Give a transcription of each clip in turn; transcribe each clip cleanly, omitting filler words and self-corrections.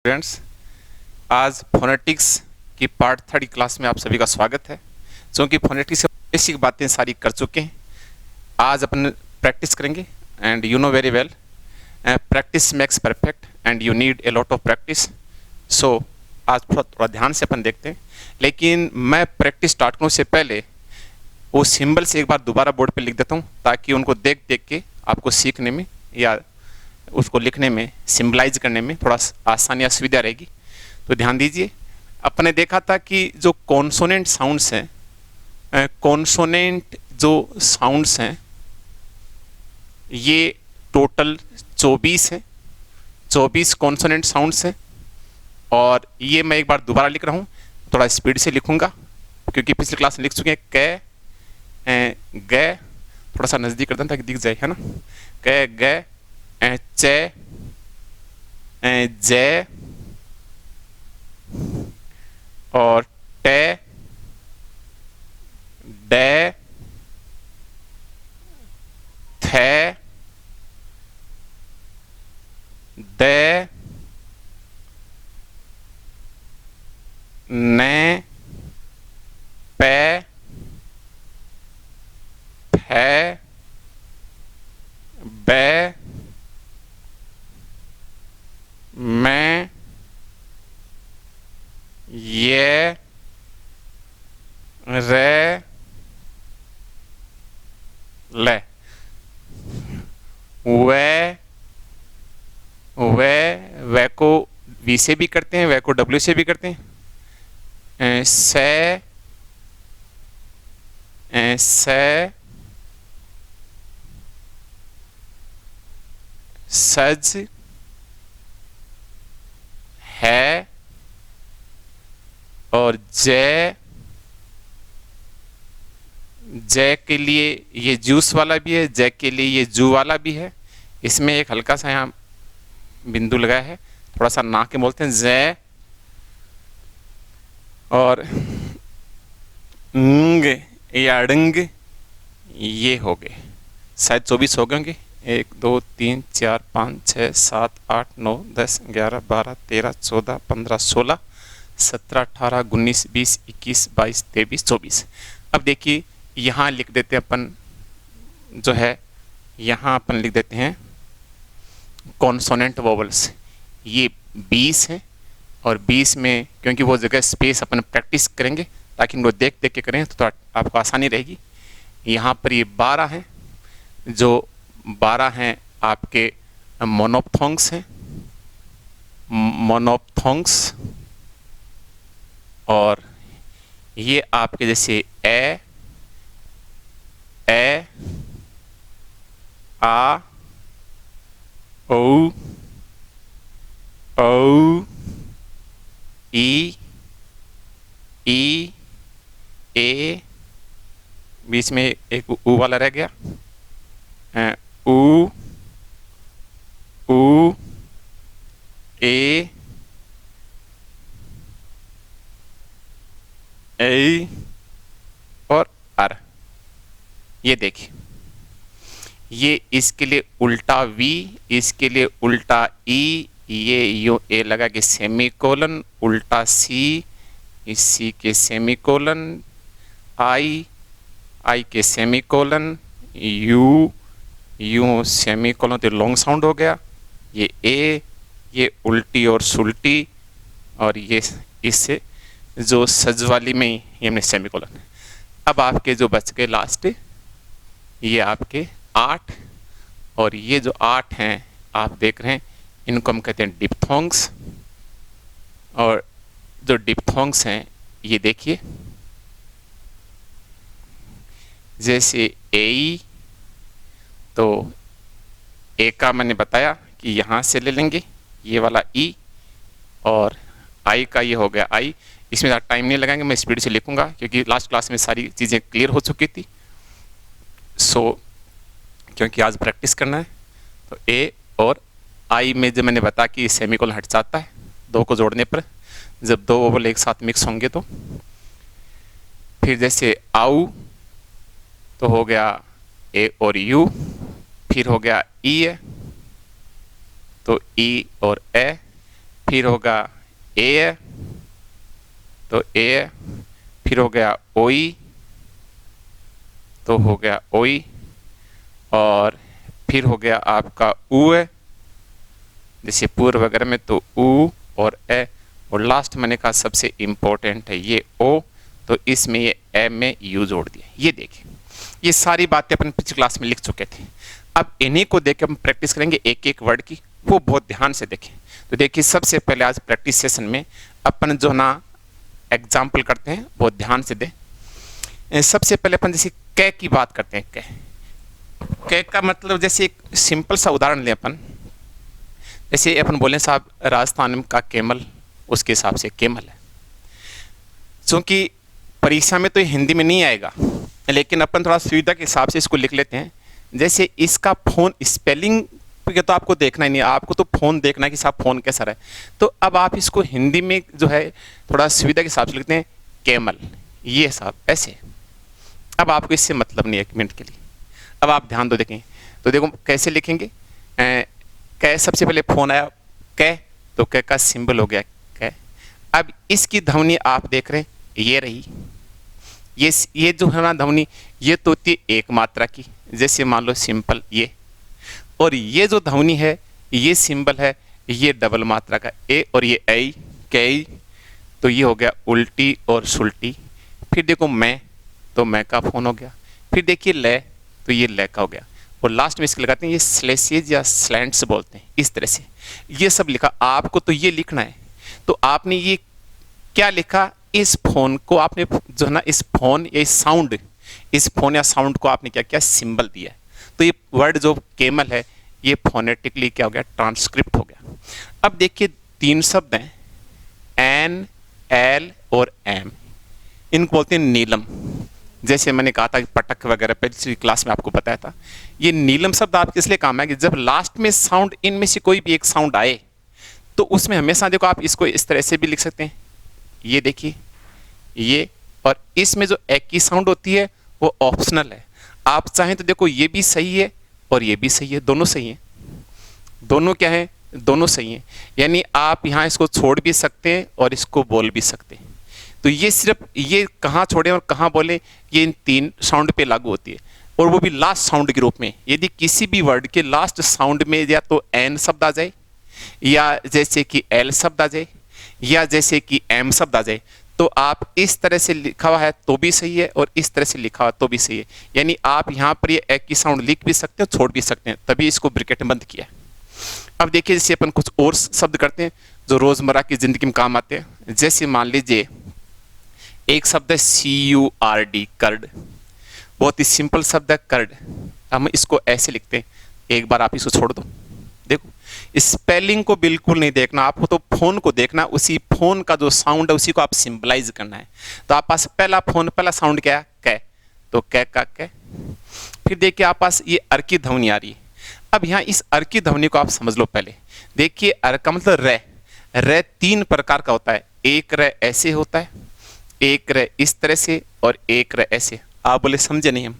Students, आज phonetics की part 3 class में आप सभी का स्वागत है। क्योंकि फोनेटिक्स से बेसिक बातें सारी कर चुके हैं, आज अपन प्रैक्टिस करेंगे। And you know very well, practice makes perfect and you need a lot of practice. So आज थोड़ा ध्यान से अपन देखते हैं, लेकिन मैं प्रैक्टिस स्टार्ट करूँ से पहले वो सिंबल से एक बार दोबारा बोर्ड पे लिख देता हूँ, ताकि उनको देख देख के आपको सीखने में या उसको लिखने में, सिंबलाइज करने में थोड़ा आसानी या सुविधा रहेगी। तो ध्यान दीजिए, अपने देखा था कि जो कॉन्सोनेंट साउंड्स हैं, कॉन्सोनेंट जो साउंड्स हैं ये टोटल 24 हैं, 24 कॉन्सोनेंट साउंड्स हैं। और ये मैं एक बार दोबारा लिख रहा हूँ, थोड़ा स्पीड से लिखूँगा क्योंकि पिछली क्लास में लिख चुके हैं। कै ग, थोड़ा सा नज़दीक कर दें ताकि दिख जाए, है ना। कै ग चे जे और टे डे थे दे ने पे फे बे मैं ये रे ले वे को वी से भी करते हैं, वे को डब्ल्यू से भी करते हैं। से सज है और जय के लिए ये जूस वाला भी है, जय के लिए ये जू वाला भी है। इसमें एक हल्का सा यहाँ बिंदु लगाया है, थोड़ा सा ना के बोलते हैं जय। और या डंग ये हो गए, शायद 24 हो गए होंगे। 1 2 3 4 5 6 7 8 9 10 11 12 13 14 15 16 17 18 19 20 21 22 23 24। अब देखिए, यहाँ लिख देते हैं अपन, जो है यहाँ अपन लिख देते हैं कॉन्सोनेंट वोवल्स। ये 20 हैं और 20 में क्योंकि वो जगह स्पेस अपन प्रैक्टिस करेंगे ताकि इनको देख देख के करें तो आपको आसानी रहेगी। यहाँ पर ये 12 हैं, जो 12 हैं आपके मोनोप्थोंग्स हैं, मोनोप्थोंग्स। और ये आपके जैसे ए आ ओ ई ए, बीच में एक ऊ वाला रह गया, ऊ ए और अर। ये देखिए, ये इसके लिए उल्टा वी, इसके लिए उल्टा ई, ये यू ए लगा के सेमीकोलन, उल्टा सी, इस सी के सेमीकोलन, आई के सेमीकोलन, यू सेमीकोलन तो लॉन्ग साउंड हो गया। ये ए, ये उल्टी और सुल्टी, और ये इससे जो सज वाली में ये हमने सेमीकोलन। अब आपके जो बच गए लास्ट, ये आपके 8, और ये जो 8 हैं आप देख रहे हैं, इनको हम कहते हैं डिप्थोंग्स। और जो डिप्थोंग्स हैं ये देखिए, जैसे ए, तो ए का मैंने बताया कि यहाँ से ले लेंगे ये वाला ई, और आई का ये हो गया आई। इसमें ज़्यादा टाइम नहीं लगाएंगे, मैं स्पीड से लिखूंगा क्योंकि लास्ट क्लास में सारी चीज़ें क्लियर हो चुकी थी। सो क्योंकि आज प्रैक्टिस करना है, तो ए और आई में जब मैंने बताया कि सेमीकोलन हट जाता है दो को जोड़ने पर, जब दो वोवल एक साथ मिक्स होंगे तो। फिर जैसे आउ तो हो गया ए और यू, फिर हो गया ई, तो ई और ए, फिर होगा ए, तो ए, फिर हो गया ओई, तो हो गया ओई, और फिर हो गया आपका ऊ है, जैसे पूर्व वगैरह में तो ऊ और ए, और लास्ट मैंने कहा सबसे इम्पोर्टेंट है ये ओ, तो इसमें ये ए में यू जोड़ दिया। ये देखिए, ये सारी बातें अपन पिछली क्लास में लिख चुके थे। अब इन्हीं को देख के हम प्रैक्टिस करेंगे एक एक वर्ड की, वो बहुत ध्यान से देखें। तो देखिए, सबसे पहले आज प्रैक्टिस सेशन में अपन जो ना एग्जाम्पल करते हैं वो ध्यान से दें। सबसे पहले अपन जैसे कै की बात करते हैं। कै का मतलब, जैसे एक सिंपल सा उदाहरण लें अपन, जैसे अपन बोले साहब राजस्थान का केमल, उसके हिसाब से केमल है। क्योंकि परीक्षा में तो हिंदी में नहीं आएगा, लेकिन अपन थोड़ा सुविधा के हिसाब से इसको लिख लेते हैं। जैसे इसका फोन स्पेलिंग के तो आपको देखना ही नहीं, आपको तो फोन देखना है कि साहब फोन कैसा है। तो अब आप इसको हिंदी में जो है थोड़ा सुविधा के हिसाब से लिखते हैं केमल, ये साहब ऐसे। अब आपको इससे मतलब नहीं है एक मिनट के लिए। अब आप ध्यान दो, देखें तो देखो कैसे लिखेंगे। कै, सबसे पहले फोन आया कै, तो कै का सिंबल हो गया कै। अब इसकी ध्वनि आप देख रहे हैं, ये रही। ये जो है ना ध्वनि, ये तो होती है एक मात्रा की, जैसे मान लो सिंपल ये, और ये जो ध्वनि है, ये सिंबल है, ये डबल मात्रा का ए, और ये ऐ कै, तो ये हो गया उल्टी और सुल्टी। फिर देखो मैं, तो मैं का फोन हो गया। फिर देखिए ले, तो ये ले का हो गया, और लास्ट में इसके लगाते हैं ये स्लेसेज या स्लैंट्स बोलते हैं, इस तरह से ये सब लिखा। आपको तो ये लिखना है, तो आपने ये क्या लिखा, इस फोन को आपने जो है ना, इस फोन या इस साउंड, इस फोन या साउंड को आपने क्या किया, सिंबल दिया है। तो ये वर्ड जो केमल है, ये फोनेटिकली क्या हो गया, ट्रांसक्रिप्ट हो गया। अब देखिए 3 शब्द हैं, एन, एल और एम, इनको बोलते हैं नीलम। जैसे मैंने कहा था पटक वगैरह पिछली क्लास में आपको बताया था। ये नीलम शब्द आपके इसलिए काम है कि जब लास्ट में साउंड, इनमें से कोई भी एक साउंड आए, तो उसमें हमेशा देखो आप इसको इस तरह से भी लिख सकते हैं, ये देखिए ये, और इसमें जो एक की साउंड होती है वो ऑप्शनल है। आप चाहें तो देखो ये भी सही है और ये भी सही है, दोनों सही हैं। दोनों क्या है, दोनों सही हैं। यानी आप यहाँ इसको छोड़ भी सकते हैं और इसको बोल भी सकते हैं। तो ये सिर्फ ये कहाँ छोड़ें और कहाँ बोलें, ये इन 3 साउंड पे लागू होती है, और वो भी लास्ट साउंड के रूप में। यदि किसी भी वर्ड के लास्ट साउंड में या तो एन शब्द आ जाए, या जैसे कि एल शब्द आ जाए, या जैसे कि एम शब्द आ जाए, तो आप इस तरह से लिखा हुआ है तो भी सही है, और इस तरह से लिखा हुआ तो भी सही है। यानी आप यहाँ पर ये एक की साउंड लिख भी सकते हैं, छोड़ भी सकते हैं, तभी इसको ब्रैकेट में बंद किया। अब देखिए, जैसे अपन कुछ और शब्द करते हैं जो रोजमर्रा की जिंदगी में काम आते हैं। जैसे मान लीजिए एक शब्द है CURD, कर्ड, बहुत ही सिंपल शब्द है कर्ड। हम इसको ऐसे लिखते हैं, एक बार आप इसको छोड़ दो, देखो स्पेलिंग को बिल्कुल नहीं देखना, आपको तो फोन को देखना, उसी फोन का जो साउंड है उसी को आप सिंबलाइज करना है। तो आप पास पहला पहला साउंड क्या है, कै, तो कै का कै। फिर देखिए आप पास ये अर की ध्वनि आ रही है। अब यहाँ इस अर की ध्वनि को आप समझ लो पहले। देखिए अर का मतलब रे, रे 3 प्रकार का होता है। एक रे ऐसे होता है, एक रे इस तरह से, और एक रे ऐसे। आप बोले समझे नहीं हम।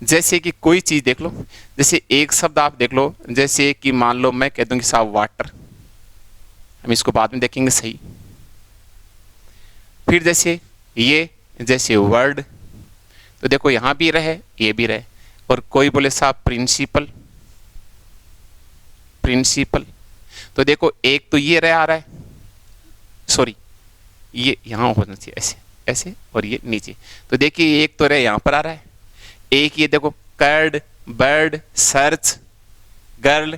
जैसे कि कोई चीज देख लो, जैसे एक शब्द आप देख लो, जैसे कि मान लो मैं कह दूंगी साहब वाटर, हम इसको बाद में देखेंगे सही। फिर जैसे ये, जैसे वर्ड, तो देखो यहां भी रहे, ये भी रहे। और कोई बोले साहब प्रिंसिपल, प्रिंसिपल, तो देखो एक तो ये रह आ रहा है, सॉरी ये यहां होना चाहिए ऐसे ऐसे, और ये नीचे। तो देखिए एक तो रहे यहां पर आ रहा है, एक ये देखो कर्ड, बर्ड, सर्च, गर्ल,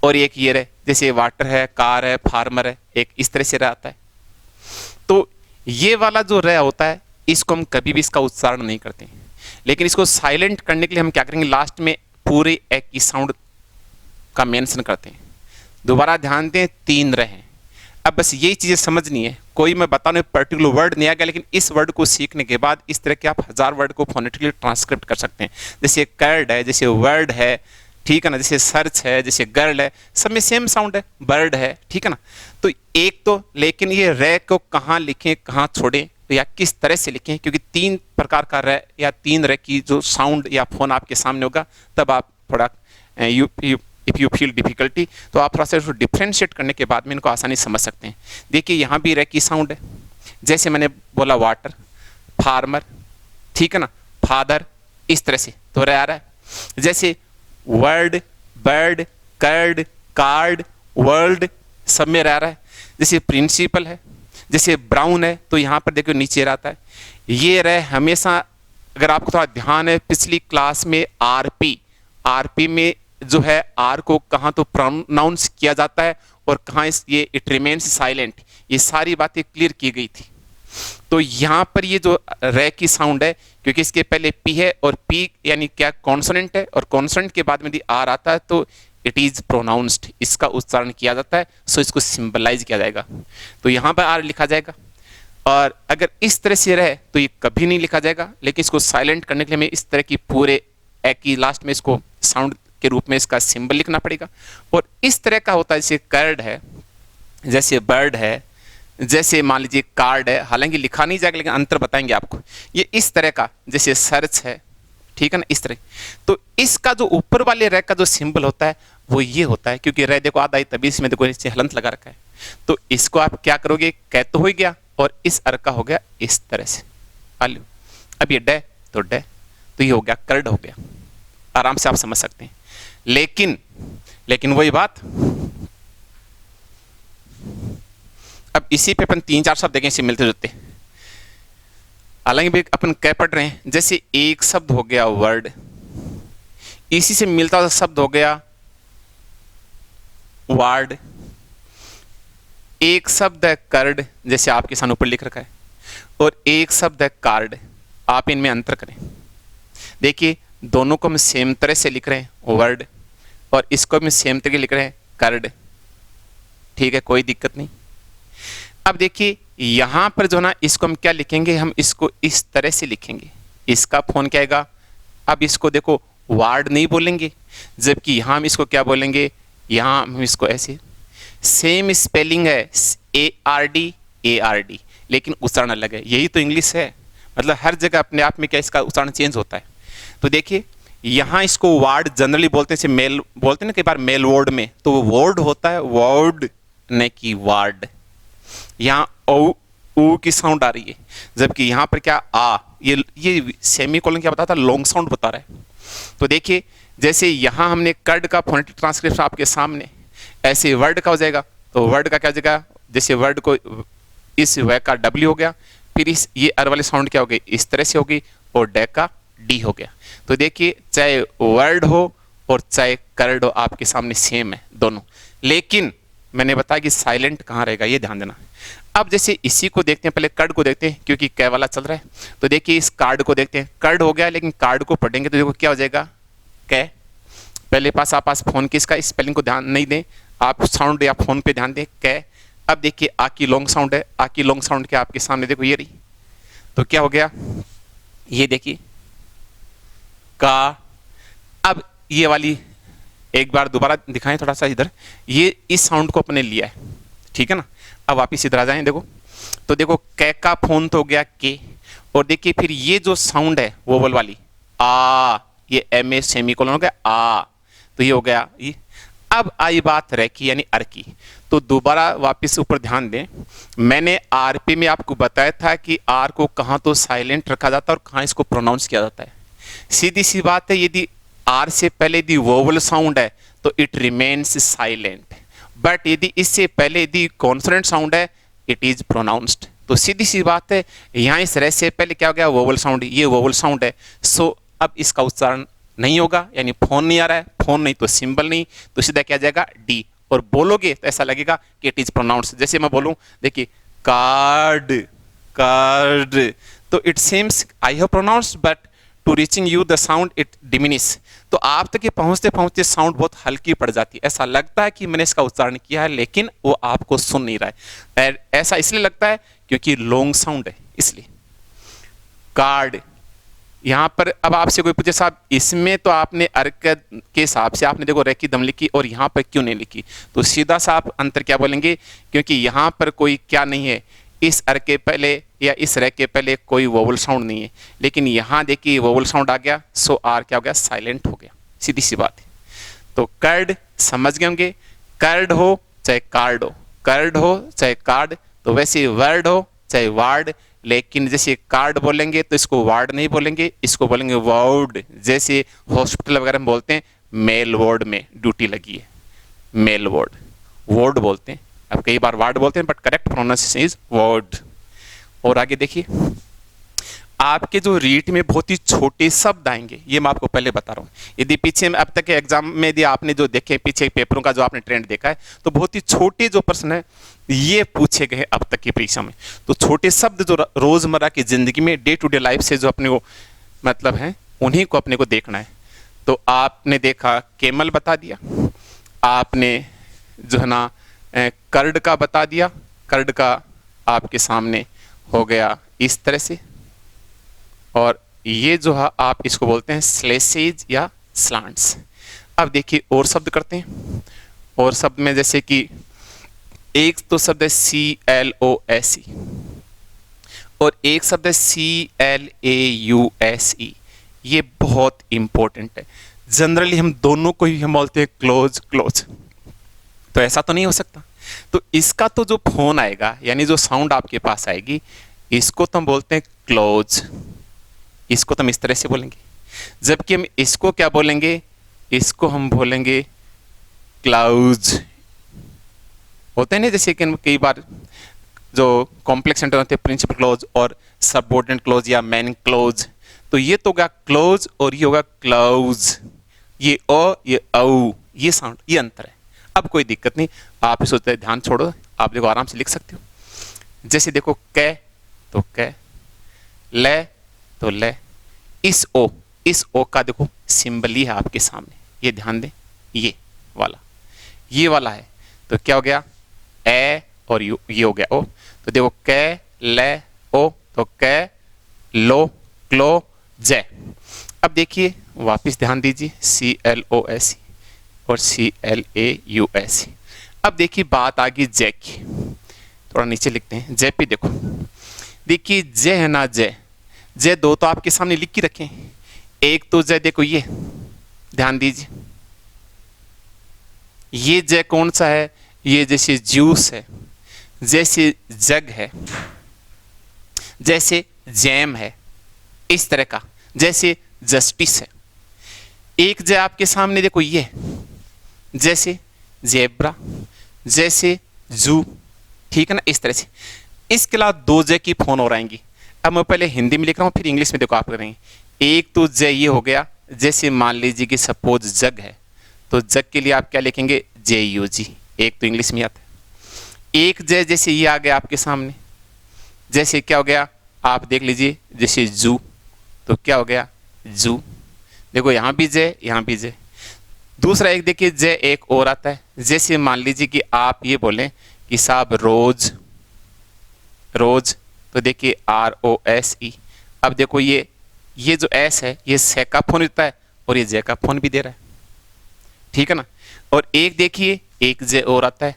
और एक ये रहे जैसे वाटर है, कार है, फार्मर है, एक इस तरह से रहता है। तो ये वाला जो रह होता है, इसको हम कभी भी इसका उच्चारण नहीं करते, लेकिन इसको साइलेंट करने के लिए हम क्या करेंगे, लास्ट में पूरे एक की साउंड का मेंशन करते हैं। दोबारा ध्यान दें, 3 रहे हैं। अब बस यही चीजें समझनी है। कोई मैं बताने पर्टिकुलर वर्ड नहीं आ गया, लेकिन इस वर्ड को सीखने के बाद इस तरह के आप 1000 वर्ड को फोनेटिकली ट्रांसक्रिप्ट कर सकते हैं। जैसे कर्ड है, जैसे वर्ड है, ठीक है ना, जैसे सर्च है, जैसे गर्ल है, सब में सेम साउंड है, बर्ड है, ठीक है ना। तो एक तो, लेकिन ये रे को कहाँ लिखें, कहाँ छोड़ें, या किस तरह से लिखें, क्योंकि 3 प्रकार का रे या 3 रे की जो साउंड या फोन आपके सामने होगा, तब आप थोड़ा इफ़ यू फील डिफिकल्टी, तो आप थोड़ा सा इसको डिफ्रेंशिएट करने के बाद में इनको आसानी समझ सकते हैं। देखिए यहाँ भी रे की साउंड है, जैसे मैंने बोला वाटर, फार्मर, ठीक है ना, फादर, इस तरह से तो रे आ रहा है। जैसे word, bird, curd, card, world, सब में रह रहा है। जैसे प्रिंसिपल है, जैसे ब्राउन है, तो यहाँ पर देखो नीचे रहता है। ये रहे हमेशा, अगर आपको थोड़ा ध्यान है, पिछली क्लास में आरपी में जो है आर को कहाँ तो प्रोनाउंस किया जाता है और कहाँ ये इट रिमेन्स साइलेंट, ये सारी बातें क्लियर की गई थी। तो यहाँ पर ये जो रे की साउंड है, क्योंकि इसके पहले पी है और पी यानी क्या कॉन्सोनेंट है, और कॉन्सोनेंट के बाद में यदि आर आता है तो इट इज प्रोनाउंस्ड, इसका उच्चारण किया जाता है, सो इसको सिंबलाइज किया जाएगा। तो यहाँ पर आर लिखा जाएगा, और अगर इस तरह से रहे तो ये कभी नहीं लिखा जाएगा, लेकिन इसको साइलेंट करने के लिए हमें इस तरह की पूरे एक ही लास्ट में इसको साउंड के रूप में इसका सिंबल लिखना पड़ेगा। और इस तरह का होता है, जैसे कर्ड है, जैसे बर्ड है, जैसे मान लीजिए कार्ड है, हालांकि लिखा नहीं जाएगा लेकिन अंतर बताएंगे आपको। ये इस तरह का, जैसे सर्च है, ठीक है ना, इस तरह। तो इसका जो ऊपर वाले रे का जो सिंबल होता है वो ये होता है, क्योंकि रे देखो आधा ही, तभी इसमें देखो नीचे हलंत लगा रखा है। तो इसको आप क्या करोगे, कै तो हो गया, और इस अर का हो गया इस तरह से। आलू, अब ये डे तो डे, तो ये हो गया कर्ड हो गया, आराम से आप समझ सकते हैं। लेकिन वही बात, अब इसी पे अपन 3-4 शब्द देखें, इसे मिलते जुलते। हालांकि भी अपन क्या पढ़ रहे हैं, जैसे एक शब्द हो गया वर्ड, इसी से मिलता हुआ शब्द हो गया वार्ड, एक शब्द है कर्ड, जैसे आपके सामने ऊपर लिख रखा है, और एक शब्द है कार्ड। आप इनमें अंतर करें, देखिए दोनों को हम सेम तरह से लिख रहे हैं वर्ड, और इसको हम सेम तरह लिख रहे हैं कर्ड, ठीक है, कोई दिक्कत नहीं। अब देखिए यहां पर जो ना, इसको हम क्या लिखेंगे, हम इसको इस तरह से लिखेंगे, इसका फोन क्या आएगा। अब इसको देखो वार्ड नहीं बोलेंगे, जबकि यहां हम इसको क्या बोलेंगे, यहां हम इसको ऐसे, सेम स्पेलिंग है ARD, लेकिन उच्चारण अलग है। यही तो इंग्लिश है, मतलब हर जगह अपने आप में क्या इसका उच्चारण चेंज होता है। तो देखिए यहां इसको वार्ड जनरली बोलते हैं, मेल बोलते हैं ना कई बार मेल वर्ड में, तो वो वर्ड होता है, वर्ड न कि वार्ड। यहाँ ओ की साउंड आ रही है, जबकि यहाँ पर क्या आ, ये सेमीकोलन क्या बताता है, लॉन्ग साउंड बता रहा है। तो देखिए जैसे यहाँ हमने कर्ड का फोनेटिक ट्रांसक्रिप्शन आपके सामने, ऐसे वर्ड का हो जाएगा, तो वर्ड का क्या हो जाएगा, जैसे वर्ड को इस व का W हो गया, फिर इस ये अर वाले साउंड क्या हो गई, इस तरह से होगी, और डे का D हो गया। तो देखिए चाहे वर्ड हो और चाहे कर्ड हो, आपके सामने सेम है दोनों, लेकिन मैंने बताया कि साइलेंट कहाँ रहेगा, ये ध्यान देना। अब जैसे इसी को देखते हैं, पहले कर्ड को देखते हैं क्योंकि कै वाला चल रहा है। तो देखिए इस कार्ड को देखते हैं, कर्ड हो गया, लेकिन कार्ड को पढ़ेंगे तो देखो क्या हो जाएगा, कै। पहले आप फोन की इसका स्पेलिंग को ध्यान नहीं दें, आप साउंड या फोन पे ध्यान दें, कै। अब देखिए आ की लॉन्ग साउंड है, आ की लॉन्ग साउंड क्या आपके सामने देखो ये रही, तो क्या हो गया, ये देखिए का। अब ये वाली एक बार दोबारा दिखाएं थोड़ा सा इधर, ये इस साउंड को अपने लिया है, ठीक है ना। अब वापिस इधर आ जाएं, देखो तो देखो कै का फोन तो हो गया के, और देखिए फिर ये जो साउंड है वोवल वाली आ, ये MA सेमीकोलन हो गया आ, तो ये हो गया ये। अब आई बात रे की यानी अर की, तो दोबारा वापस ऊपर ध्यान दें, मैंने आरपी में आपको बताया था कि आर को कहाँ तो साइलेंट रखा जाता है और कहाँ इसको प्रोनाउंस किया जाता है। सीधी सी बात है, यदि आर से पहले यदि वोवल साउंड है तो इट रिमेन्स साइलेंट, बट यदि इससे पहले यदि कॉन्सोनेंट साउंड है इट इज प्रोनाउंस्ड। तो सीधी सी बात है, यहाँ इस रे से पहले क्या हो गया, वोवल साउंड, ये वोवल साउंड है, सो अब इसका उच्चारण नहीं होगा, यानी फोन नहीं आ रहा है, फोन नहीं तो सिंबल नहीं, तो सीधा क्या जाएगा डी, और बोलोगे तो ऐसा लगेगा कि इट इज प्रोनाउंस्ड। जैसे मैं बोलूं, देखिए कार्ड कार्ड, तो it seems I have pronounced but to reaching you the sound it diminish, तो आप तक पहुंचते पहुंचते साउंड बहुत हल्की पड़ जाती है, ऐसा लगता है कि मैंने इसका उच्चारण किया है लेकिन वो आपको सुन नहीं रहा है। ऐसा इसलिए लगता है क्योंकि लॉन्ग साउंड है, इसलिए कार्ड। यहां पर अब आपसे कोई पूछे साहब इसमें तो आपने अर्क के हिसाब से आपने देखो रे की दम लिखी और यहां पर क्यों नहीं लिखी, तो सीधा सा आप अंतर क्या बोलेंगे, क्योंकि यहां पर कोई क्या नहीं है, इस अर के पहले या इस रे के पहले कोई वोवल साउंड नहीं है, लेकिन यहां देखिए वोवल साउंड आ गया, सो आर क्या हो गया, साइलेंट हो गया, सीधी सी बात है। तो कर्ड समझ गए होंगे। कर्ड हो चाहे कार्ड हो, कर्ड हो चाहे कार्ड, तो वैसे वर्ड हो चाहे वार्ड, लेकिन जैसे कार्ड बोलेंगे तो इसको वार्ड नहीं बोलेंगे, इसको बोलेंगे वार्ड। जैसे हॉस्पिटल वगैरह में बोलते हैं मेल वार्ड में ड्यूटी लगी है, मेल वार्ड, वार्ड बोलते हैं। अब कई बार वार्ड बोलते हैं but correct pronunciation is ward. और आगे देखिए, आपके जो रीट में बहुत ही छोटे शब्द आएंगे, ये मैं आपको पहले बता रहा हूँ। यदि पीछे में अब तक के एग्जाम में यदि आपने जो देखे पीछे पेपरों का जो आपने ट्रेंड देखा है, तो बहुत ही छोटे जो प्रश्न है ये पूछे गए अब तक की परीक्षा में। तो छोटे शब्द जो रोजमर्रा की जिंदगी में डे टू डे लाइफ से जो अपने को मतलब है, उन्हीं को अपने को देखना है। तो आपने देखा केमल बता दिया, आपने जो है ना कर्ड का बता दिया, कर्ड का आपके सामने हो गया इस तरह से। और ये जो है आप इसको बोलते हैं स्लेसेज या स्लांट्स। अब देखिए और शब्द करते हैं, और शब्द में जैसे कि एक तो शब्द है CLOSE और एक शब्द है CLAUSE। ये बहुत इंपॉर्टेंट है। जनरली हम दोनों को ही हम बोलते हैं क्लोज क्लोज, तो ऐसा तो नहीं हो सकता। तो इसका तो जो फोन आएगा यानी जो साउंड आपके पास आएगी, इसको तो हम बोलते हैं क्लोज, इसको तो हम इस तरह से बोलेंगे। जबकि हम इसको क्या बोलेंगे, इसको हम बोलेंगे क्लाउज। होते हैं ना जैसे कि कई बार जो कॉम्प्लेक्स सेंटर होते हैं प्रिंसिपल क्लोज और सबऑर्डिनेट क्लोज या मेन क्लोज, तो ये तो होगा क्लोज और ये होगा क्लाउज। ये ओ ये औ, ये साउंड, ये अंतर है। अब कोई दिक्कत नहीं, आप इसको ध्यान छोड़ो, आप देखो आराम से लिख सकते हो। जैसे देखो कै तो कै, ले तो ले, इस ओ का देखो सिंबल ही है आपके सामने, ये ध्यान दें, ये वाला है। तो क्या हो गया ए और यू, ये हो गया ओ। तो देखो कै ले ओ, तो कै लो क्लो जय। अब देखिए वापस ध्यान दीजिए CLOSE और CLAUSE। अब देखिए बात आ गई जय की, थोड़ा नीचे लिखते हैं। जय पे देखो, देखिए जय है ना, जय जय दो तो आपके सामने लिख के रखें। एक तो जय देखो ये, ध्यान दीजिए, ये जय कौन सा है, ये जैसे जूस है, जैसे जग है, जैसे जैम है, इस तरह का, जैसे जस्टिस है। एक जय आपके सामने देखो ये, जैसे जेब्रा, जैसे जू, ठीक है ना, इस तरह से। इसके अलावा दो जय की फोन और आएंगी। अब मैं पहले हिंदी में लिख रहा हूँ, फिर इंग्लिश में देखो आप करेंगे। एक तो जय ये हो गया, जैसे मान लीजिए कि सपोज जग है, तो जग के लिए आप क्या लिखेंगे JUG, एक तो इंग्लिश में आता है। एक जय जैसे ये आ गया आपके सामने, जैसे क्या हो गया आप देख लीजिए, जैसे जू, तो क्या हो गया जू। देखो यहाँ भी जय, यहाँ भी जय। दूसरा एक देखिए जय एक और आता है, जैसे मान लीजिए कि आप ये बोलें कि साहब रोज, रोज, तो देखिए ROSE। अब देखो ये जो S है ये से का फोन देता है और ये जय का फोन भी दे रहा है, ठीक है ना। और एक देखिए एक जय और आता है,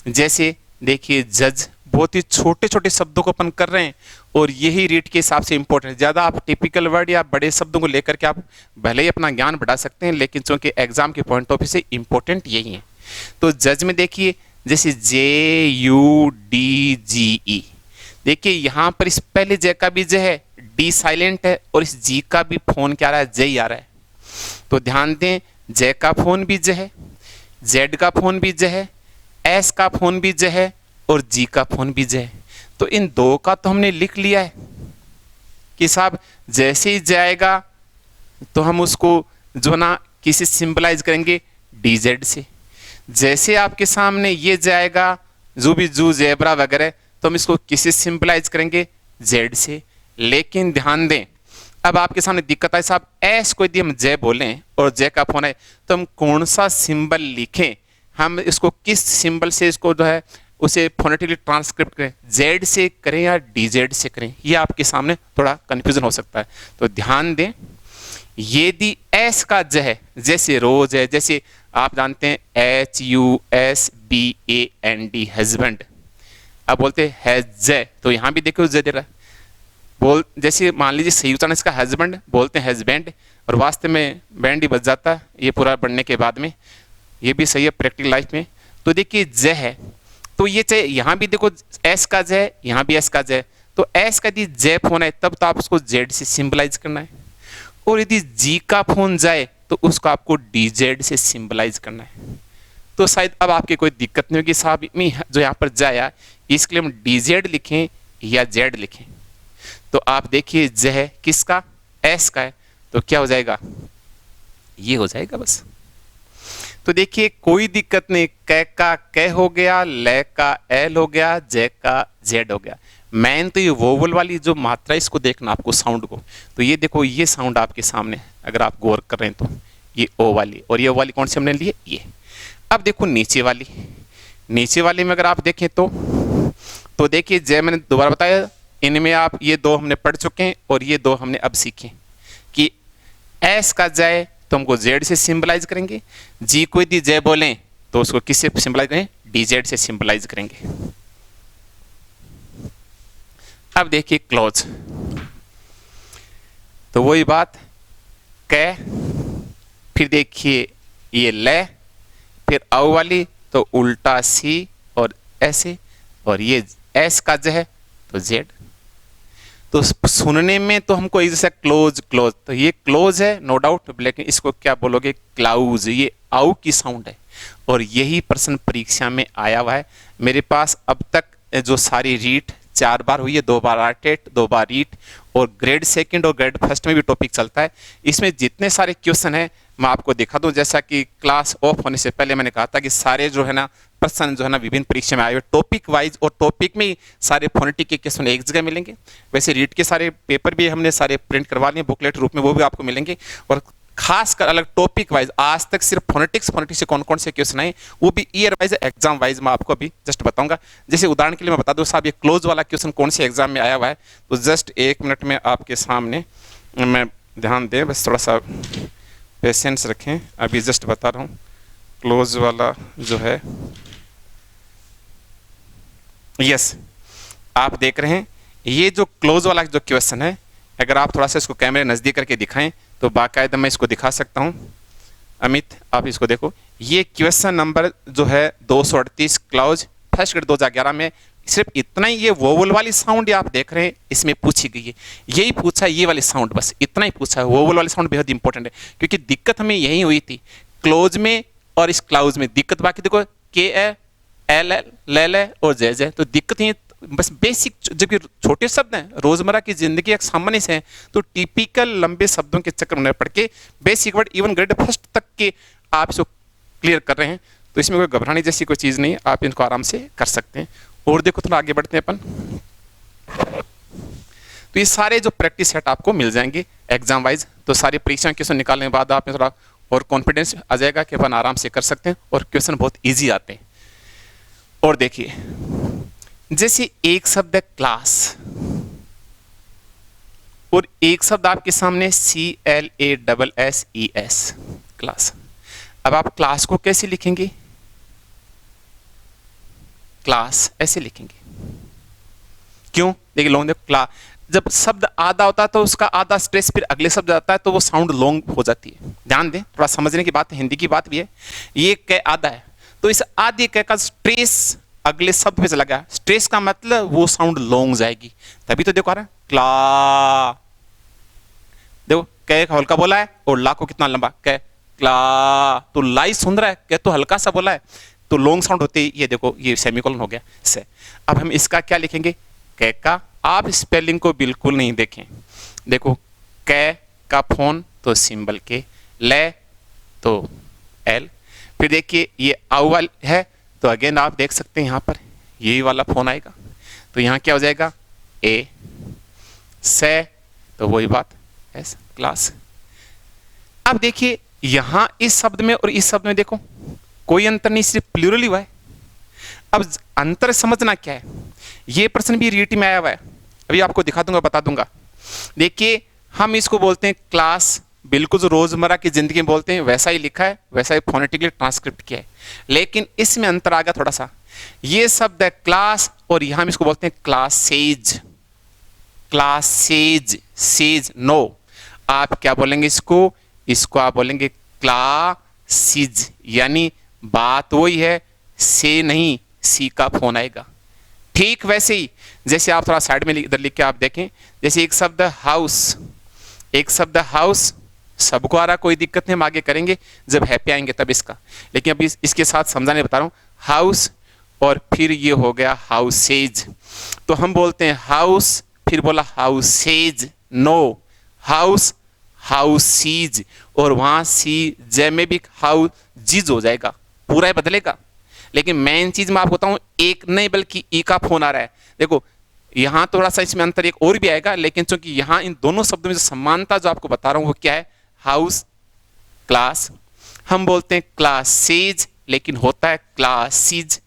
जैसे देखिए जज। बहुत ही छोटे छोटे शब्दों को अपन कर रहे हैं और यही रीड के हिसाब से इंपॉर्टेंट है। ज़्यादा आप टिपिकल वर्ड या बड़े शब्दों को लेकर के आप भले ही अपना ज्ञान बढ़ा सकते हैं, लेकिन चूंकि एग्जाम के पॉइंट ऑफ व्यू से इंपॉर्टेंट यही है। तो जज में देखिए जैसे JUDGE, देखिए यहाँ पर इस पहले जय का भी जय है, डी साइलेंट है, और इस जी का भी फोन क्या आ रहा है, जय आ रहा है। तो ध्यान दें, जय का फोन भी जय है, जेड का फोन भी जय है, एस का फोन भी जय है और जी का फोन भी जय है। तो इन दो का तो हमने लिख लिया है कि साहब जैसे ही जाएगा तो हम उसको जो ना किसी सिंबलाइज करेंगे DZ से। जैसे आपके सामने ये जाएगा जो भी जू जेब्रा वगैरह, तो हम इसको किसी सिंबलाइज करेंगे Z से। लेकिन ध्यान दें, अब आपके सामने दिक्कत है साहब एस को यदि हम जय बोलें और जय का फोन है तो हम कौन सा सिंबल लिखें, हम इसको किस सिंबल से इसको जो है उसे फोनेटिकली ट्रांसक्रिप्ट करें, जेड से करें या DZ से करें, ये आपके सामने थोड़ा कंफ्यूजन हो सकता है। तो ध्यान दें, यदि एस का ज है, जैसे रोज है, जैसे आप जानते हैं HUSBAND हस्बैंड, अब बोलते हैं ज, तो यहाँ भी देखो ज दे रहा है। बोल जैसे मान लीजिए सही उच्चारण इसका हस्बैंड बोलते हैं हस्बैंड, और वास्तव में बैंड ही बच जाता है ये पूरा पढ़ने के बाद में। ये भी सही है प्रैक्टिकल लाइफ में। तो देखिए ज है, तो ये चाहे यहाँ भी देखो एस का ज है, यहाँ भी एस का ज है, तो एस का यदि ज फोन है तब तो आप उसको जेड से सिंबलाइज करना है, और यदि जी का फोन जाए तो उसको आपको डी जेड से सिंबलाइज करना है। तो शायद अब आपकी कोई दिक्कत नहीं होगी साहब में जो यहाँ पर जाया इसके लिए हम डी जेड लिखें या जेड लिखें। तो आप देखिए ज है किसका, एस का है, तो क्या हो जाएगा, ये हो जाएगा बस। तो देखिए कोई दिक्कत नहीं, क का क हो गया, ल का एल हो गया, जे का जेड हो गया। मैन तो ये वोवल वाली जो मात्रा है इसको देखना आपको साउंड को। तो ये देखो ये साउंड आपके सामने अगर आप गौर कर रहे हैं तो ये ओ वाली, और ये ओ वाली कौन सी हमने ली है, ये। अब देखो नीचे वाली, नीचे वाली में अगर आप देखें तो देखिए जय मैंने दोबारा बताया, इनमें आप ये दो हमने पढ़ चुके हैं और ये दो हमने अब सीखे कि एस का जय तो हमको जेड से सिंबलाइज करेंगे, जी को यदि जय बोलें तो उसको किससे सिंबलाइज करें, डी जेड से सिंबलाइज करेंगे। अब देखिए क्लोज, तो वही बात क, फिर देखिए ये ले, फिर औ वाली तो उल्टा सी और ऐसे, और ये एस का ज है तो जेड। तो सुनने में तो हमको जैसे क्लोज क्लोज, तो ये क्लोज है नो डाउट, लेकिन इसको क्या बोलोगे, क्लाउज, ये आउ की साउंड है। और यही प्रश्न परीक्षा में आया हुआ है मेरे पास अब तक। जो सारी रीट 4 बार हुई है, 2 बार आर्टेट, 2 बार रीट, और ग्रेड सेकंड और ग्रेड फर्स्ट में भी टॉपिक चलता है। इसमें जितने सारे क्वेश्चन हैं मैं आपको दिखा दूं। जैसा कि क्लास ऑफ होने से पहले मैंने कहा था कि सारे जो है ना प्रश्न जो है ना विभिन्न परीक्षा में आए हुए टॉपिक वाइज, और टॉपिक में ही सारे फोनेटिक के क्वेश्चन एक जगह मिलेंगे। वैसे रीड के सारे पेपर भी हमने सारे प्रिंट करवा लिए बुकलेट रूप में, वो भी आपको मिलेंगे। और खासकर अलग टॉपिक वाइज आज तक सिर्फ फोनेटिक्स से कौन कौन से क्वेश्चन आए वो भी ईयर वाइज एग्जाम वाइज मैं आपको अभी जस्ट बताऊंगा। जैसे उदाहरण के लिए मैं बता दूं साहब, ये क्लोज वाला क्वेश्चन कौन से एग्जाम में आया हुआ है, तो जस्ट 1 मिनट में आपके सामने मैं ध्यान दें, बस थोड़ा सा पेशेंस रखें, अभी जस्ट बता रहा हूँ। क्लोज वाला जो है, यस आप देख रहे हैं, ये जो क्लोज वाला जो क्वेश्चन है, अगर आप थोड़ा सा इसको कैमरे नज़दीक करके दिखाएं तो बाकायदा मैं इसको दिखा सकता हूं। अमित आप इसको देखो, ये क्वेश्चन नंबर जो है 238 क्लाउज फर्स्ट ग्रेड 2011 में, सिर्फ इतना ही ये वोवल वाली साउंड आप देख रहे हैं इसमें पूछी गई है। यही पूछा है, ये वाली साउंड, बस इतना ही पूछा है। वोवल वाली साउंड बेहद इंपॉर्टेंट है क्योंकि दिक्कत हमें यही हुई थी क्लोज में और इस क्लाउज में दिक्कत। बाकी देखो के एल ले और जय जय, तो दिक्कत ही बस बेसिक, जबकि छोटे शब्द हैं रोजमर्रा की जिंदगी एक सामान्य से हैं, तो टिपिकल लंबे शब्दों के चक्कर में पढ़ के basic word even grade first तक के आप इसको क्लियर कर रहे हैं, तो इसमें कोई घबराने जैसी कोई चीज़ नहीं है, आप इनको आराम से कर सकते हैं। और देखो थोड़ा आगे बढ़ते हैं अपन, तो ये सारे जो प्रैक्टिस सेट आपको मिल जाएंगे एग्जाम वाइज। तो सारी परीक्षा क्वेश्चन निकालने के बाद आप में थोड़ा और कॉन्फिडेंस आ जाएगा कि अपन आराम से कर सकते हैं और क्वेश्चन बहुत ईजी आते हैं। और देखिए जैसे एक शब्द है क्लास और एक शब्द आपके सामने CLASSES क्लास। अब आप क्लास को कैसे लिखेंगे, क्लास ऐसे लिखेंगे, क्यों, देखिए लॉन्ग, देखो क्लास, जब शब्द आधा होता है तो उसका आधा स्ट्रेस फिर अगले शब्द आता है तो वो साउंड लॉन्ग हो जाती है। ध्यान दें, थोड़ा समझने की बात है, हिंदी की बात भी है। ये क आधा है तो इस आधे क का स्ट्रेस अगले शब्द पे चला गया, स्ट्रेस का मतलब वो साउंड लॉन्ग जाएगी, तभी तो देखो आ रहा है क्ला, देखो क हल्का बोला है और ला को कितना लंबा क क्ला, तो लाई सुन रहा है, क तो हल्का सा बोला है तो लॉन्ग साउंड होती है। ये देखो ये सेमीकोलन हो गया से। अब हम इसका क्या लिखेंगे, क का, आप स्पेलिंग को बिल्कुल नहीं देखें, देखो क का फोन तो सिंबल के, ले तो एल, फिर देखिए ये अव्वल है तो अगेन आप देख सकते हैं यहाँ पर यही वाला फोन आएगा, तो यहाँ क्या हो जाएगा ए, से तो वही बात एस, क्लास। अब देखिए यहाँ इस शब्द में और इस शब्द में देखो कोई अंतर नहीं, सिर्फ प्लूरल ही हुआ है। अब अंतर समझना क्या है, ये प्रश्न भी रीट में आया हुआ है, अभी आपको दिखा दूंगा, बता दूंगा। देखिए हम इसको बोलते हैं क्लास, बिल्कुल जो रोजमर्रा की जिंदगी में बोलते हैं वैसा ही लिखा है, वैसा ही फोनेटिकली ट्रांसक्रिप्ट किया है, लेकिन इसमें अंतर आ गया थोड़ा सा। ये शब्द है क्लास और यहां हम इसको बोलते हैं क्लासेज, क्लासेज, सेज नो, आप क्या बोलेंगे इसको, इसको आप बोलेंगे क्लासिज, यानी बात वही है, से नहीं सी का फोन आएगा। ठीक वैसे ही जैसे आप थोड़ा साइड में इधर लिख के आप देखें, जैसे एक शब्द हाउस, एक शब्द हाउस सबको आ रहा, कोई दिक्कत नहीं, हम आगे करेंगे जब हैप्पी आएंगे तब इसका, लेकिन अभी इसके साथ समझाने बता रहा हूँ। हाउस और फिर ये हो गया हाउसेज, तो हम बोलते हैं हाउस, फिर बोला हाउसेज, नो हाउस हाउसीज, और वहां सी जे में भी हाउजीज हो जाएगा, पूरा ही बदलेगा। लेकिन मेन चीज मैं आपको बताऊं, एक नहीं बल्कि ई का फोन आ रहा है। देखो यहां थोड़ा सा इसमें अंतर एक और भी आएगा, लेकिन चूंकि यहां इन दोनों शब्दों में जो समानता जो आपको बता रहा हूं वो क्या है, हाउस क्लास, हम बोलते हैं क्लासेज लेकिन होता है क्लासीज,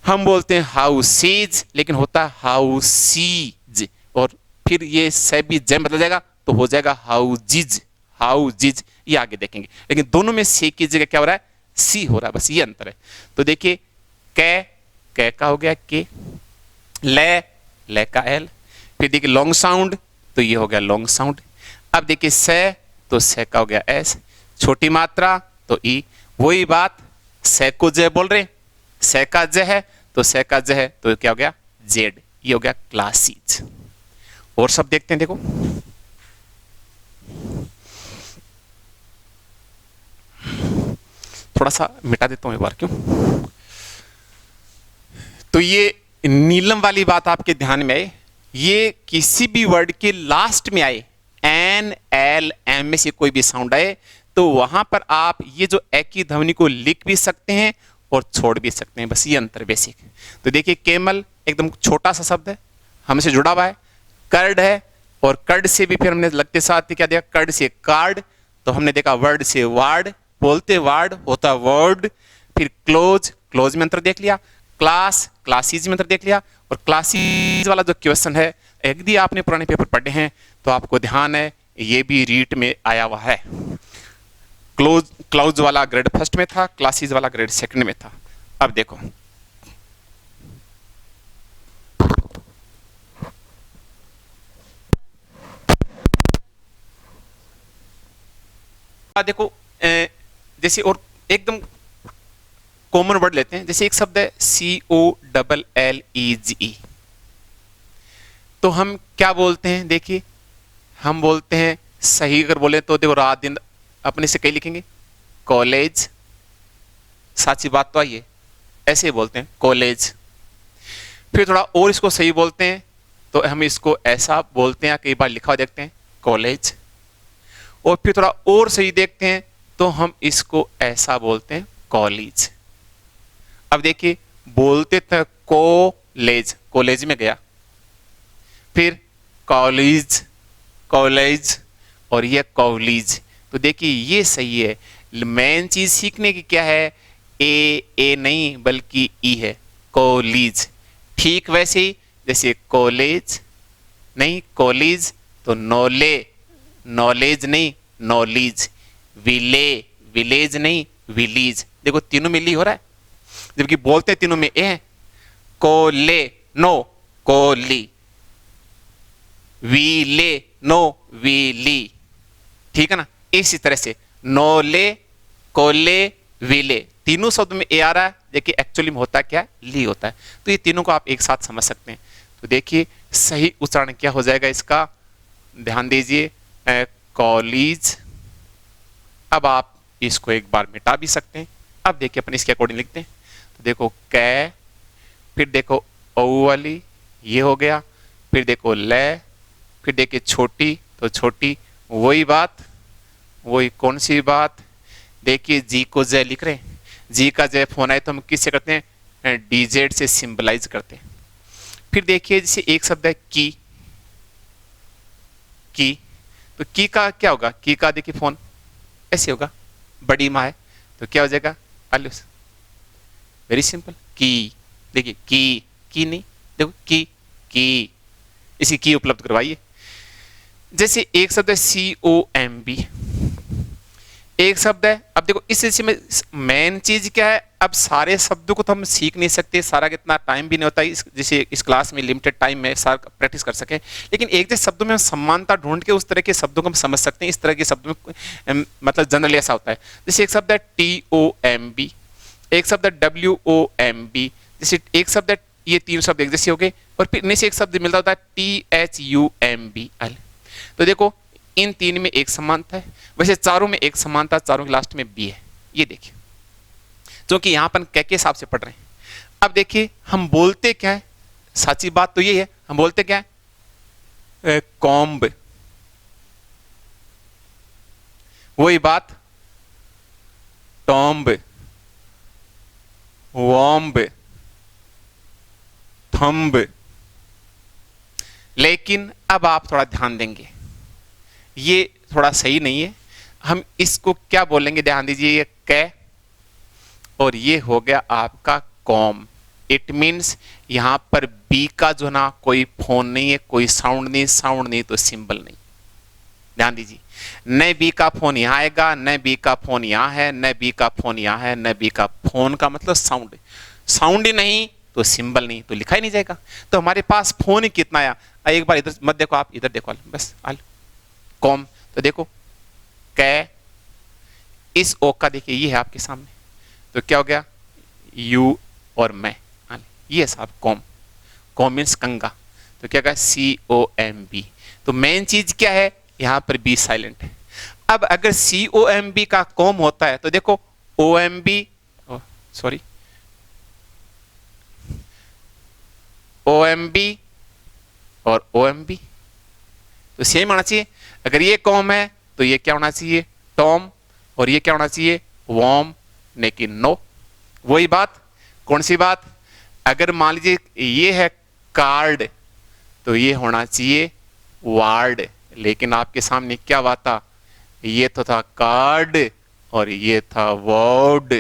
हम बोलते हैं हाउसेज लेकिन होता है हाउसीज, और फिर ये से भी जे बदल जाएगा तो हो जाएगा हाउजिज, हाउजिज, ये आगे देखेंगे। लेकिन दोनों में से की जगह क्या हो रहा है, सी हो रहा है, बस ये अंतर है। तो देखिए कै का हो गया के, ले का एल, फिर देखिए लॉन्ग साउंड तो ये हो गया लॉन्ग साउंड। अब देखिए से तो से का हो गया एस, छोटी मात्रा तो ई, वही बात से को जे बोल रहे, से का जे है तो से का जे है तो क्या हो गया जेड, ये हो गया क्लासीज। और सब देखते हैं, देखो थोड़ा सा मिटा देता हूं एक बार, क्यों, तो ये नीलम वाली बात आपके ध्यान में आए, ये किसी भी वर्ड के लास्ट में आए, एन एल एम में से कोई भी साउंड आए तो वहां पर आप ये जो ए की ध्वनि को लिख भी सकते हैं और छोड़ भी सकते हैं, बस ये अंतर बेसिक। तो देखिए केमल एकदम छोटा सा शब्द है, हमसे जुड़ा हुआ है, कर्ड है, और कर्ड से भी फिर हमने लगते साथ क्या देखा, कर्ड से कार्ड, तो हमने देखा वर्ड से वार्ड, बोलते वार्ड होता वर्ड, फिर क्लोज, क्लोज में अंतर देख लिया, क्लास, क्लासीज में अंतर देख लिया, और क्लासीज वाला जो क्वेश्चन है यदि आपने पुराने पेपर पढ़े हैं तो आपको ध्यान है ये भी रीट में आया हुआ है। क्लोज, क्लाउज वाला ग्रेड फर्स्ट में था, क्लासीज वाला ग्रेड सेकंड में था। अब देखो देखो जैसे और एकदम कॉमन वर्ड लेते हैं, जैसे एक शब्द है COLLEGE, तो हम क्या बोलते हैं, देखिए हम बोलते हैं सही अगर बोले तो देखो रात दिन अपने से कई लिखेंगे कॉलेज, साची बात तो आइए ऐसे ही बोलते हैं कॉलेज। फिर थोड़ा और इसको सही बोलते हैं तो हम इसको ऐसा बोलते हैं, कई बार लिखा हुआ देखते हैं कॉलेज, और फिर थोड़ा और सही देखते हैं तो हम इसको ऐसा बोलते हैं कॉलेज। अब देखिए बोलते थे कॉलेज, कॉलेज में गया, फिर कॉलेज, कॉलेज, और ये कॉलेज, तो देखिए ये सही है। मेन चीज सीखने की क्या है, ए नहीं बल्कि ई है, कॉलेज। ठीक वैसे ही जैसे कॉलेज नहीं कॉलेज, तो नॉले, नॉलेज नहीं नॉलेज, विले, विलेज नहीं विलीज, देखो तीनों में ली हो रहा है, जबकि बोलते तीनों में ए है, कोले नो कोली, वीले नो वीली, ठीक है ना। इसी तरह से नोले, कोले, विले, तीनों शब्द में ए आ रहा है, देखिए एक्चुअली में होता क्या है, ली होता है। तो ये तीनों को आप एक साथ समझ सकते हैं। तो देखिए सही उच्चारण क्या हो जाएगा इसका, ध्यान दीजिए कॉलेज। अब आप इसको एक बार मिटा भी सकते हैं। अब देखिए अपन इसके अकॉर्डिंग लिखते हैं, तो देखो कै, फिर देखो ओ वाली ये हो गया, फिर देखो ले, फिर देखिए छोटी तो छोटी, वही बात, वही कौन सी बात, देखिए जी को जय लिख रहे हैं, जी का जय फोन आए तो हम किससे करते हैं, डीजेड से सिंबलाइज करते हैं। फिर देखिए जैसे एक शब्द है की, की, तो की का क्या होगा, की का देखिए फोन ऐसे होगा, बड़ी माँ है तो क्या हो जाएगा आलूस, वेरी सिंपल की, देखिए की नहीं, देखो की, इसी की उपलब्ध करवाइए। जैसे एक शब्द है COMB, एक शब्द है, अब देखो इस स्थिति में मेन चीज क्या है, अब सारे शब्दों को तो हम सीख नहीं सकते, सारा कितना टाइम भी नहीं होता जैसे इस क्लास में लिमिटेड टाइम में सारा प्रैक्टिस कर सके, लेकिन एक जैसे शब्दों में हम समानता ढूंढ के उस तरह के शब्दों को हम समझ सकते हैं। इस तरह के शब्दों में मतलब जनरली ऐसा होता है। जैसे एक शब्द है TOMB, एक शब्द है WOMB, जैसे एक शब्द है, ये तीन शब्द एक जैसे हो गए, और फिर इनमें से एक शब्द मिलता होता है THUMBL। तो देखो इन तीन में एक समानता है, वैसे चारों में एक समानता, चारों के लास्ट में बी है। ये देखिए, क्योंकि यहां पर के हिसाब से पढ़ रहे हैं। अब देखिए हम बोलते क्या है, सच्ची बात तो ये है, हम बोलते क्या है, कॉम्ब, वही बात टॉम्ब, वॉम्ब, थंब। लेकिन अब आप थोड़ा ध्यान देंगे, ये थोड़ा सही नहीं है। हम इसको क्या बोलेंगे, ध्यान दीजिए, ये कै और ये हो गया आपका कॉम। इट मीन्स यहां पर बी का जो ना कोई फोन नहीं है, कोई साउंड नहीं, साउंड नहीं तो सिंबल नहीं। ध्यान दीजिए, न बी का फोन यहां आएगा, न बी का फोन यहां है, न बी का फोन यहां है, न बी का फोन का मतलब साउंड, साउंड ही नहीं तो सिंबल नहीं तो लिखा ही नहीं जाएगा। तो हमारे पास फोन ही कितना आया, एक बार इधर मत देखो, आप इधर देखो, बस आल कॉम। तो देखो कै, इस ओ का देखिए ये है आपके सामने, तो क्या हो गया, यू और मैं, ये साहब कॉम। कॉम मीन्स कंगा, तो क्या कहा, COMB। तो मेन चीज क्या है, यहां पर बी साइलेंट है। अब अगर COMB का कॉम होता है तो देखो OMB, सॉरी OMB और OMB, तो सेम आना चाहिए। अगर ये कॉम है तो ये क्या होना चाहिए, टॉम, और ये क्या होना चाहिए, वॉम, लेकिन नो। वही बात, कौन सी बात, अगर मान लीजिए ये है कार्ड तो ये होना चाहिए वार्ड, लेकिन आपके सामने क्या बात था, ये तो था कार्ड और ये था वार्ड,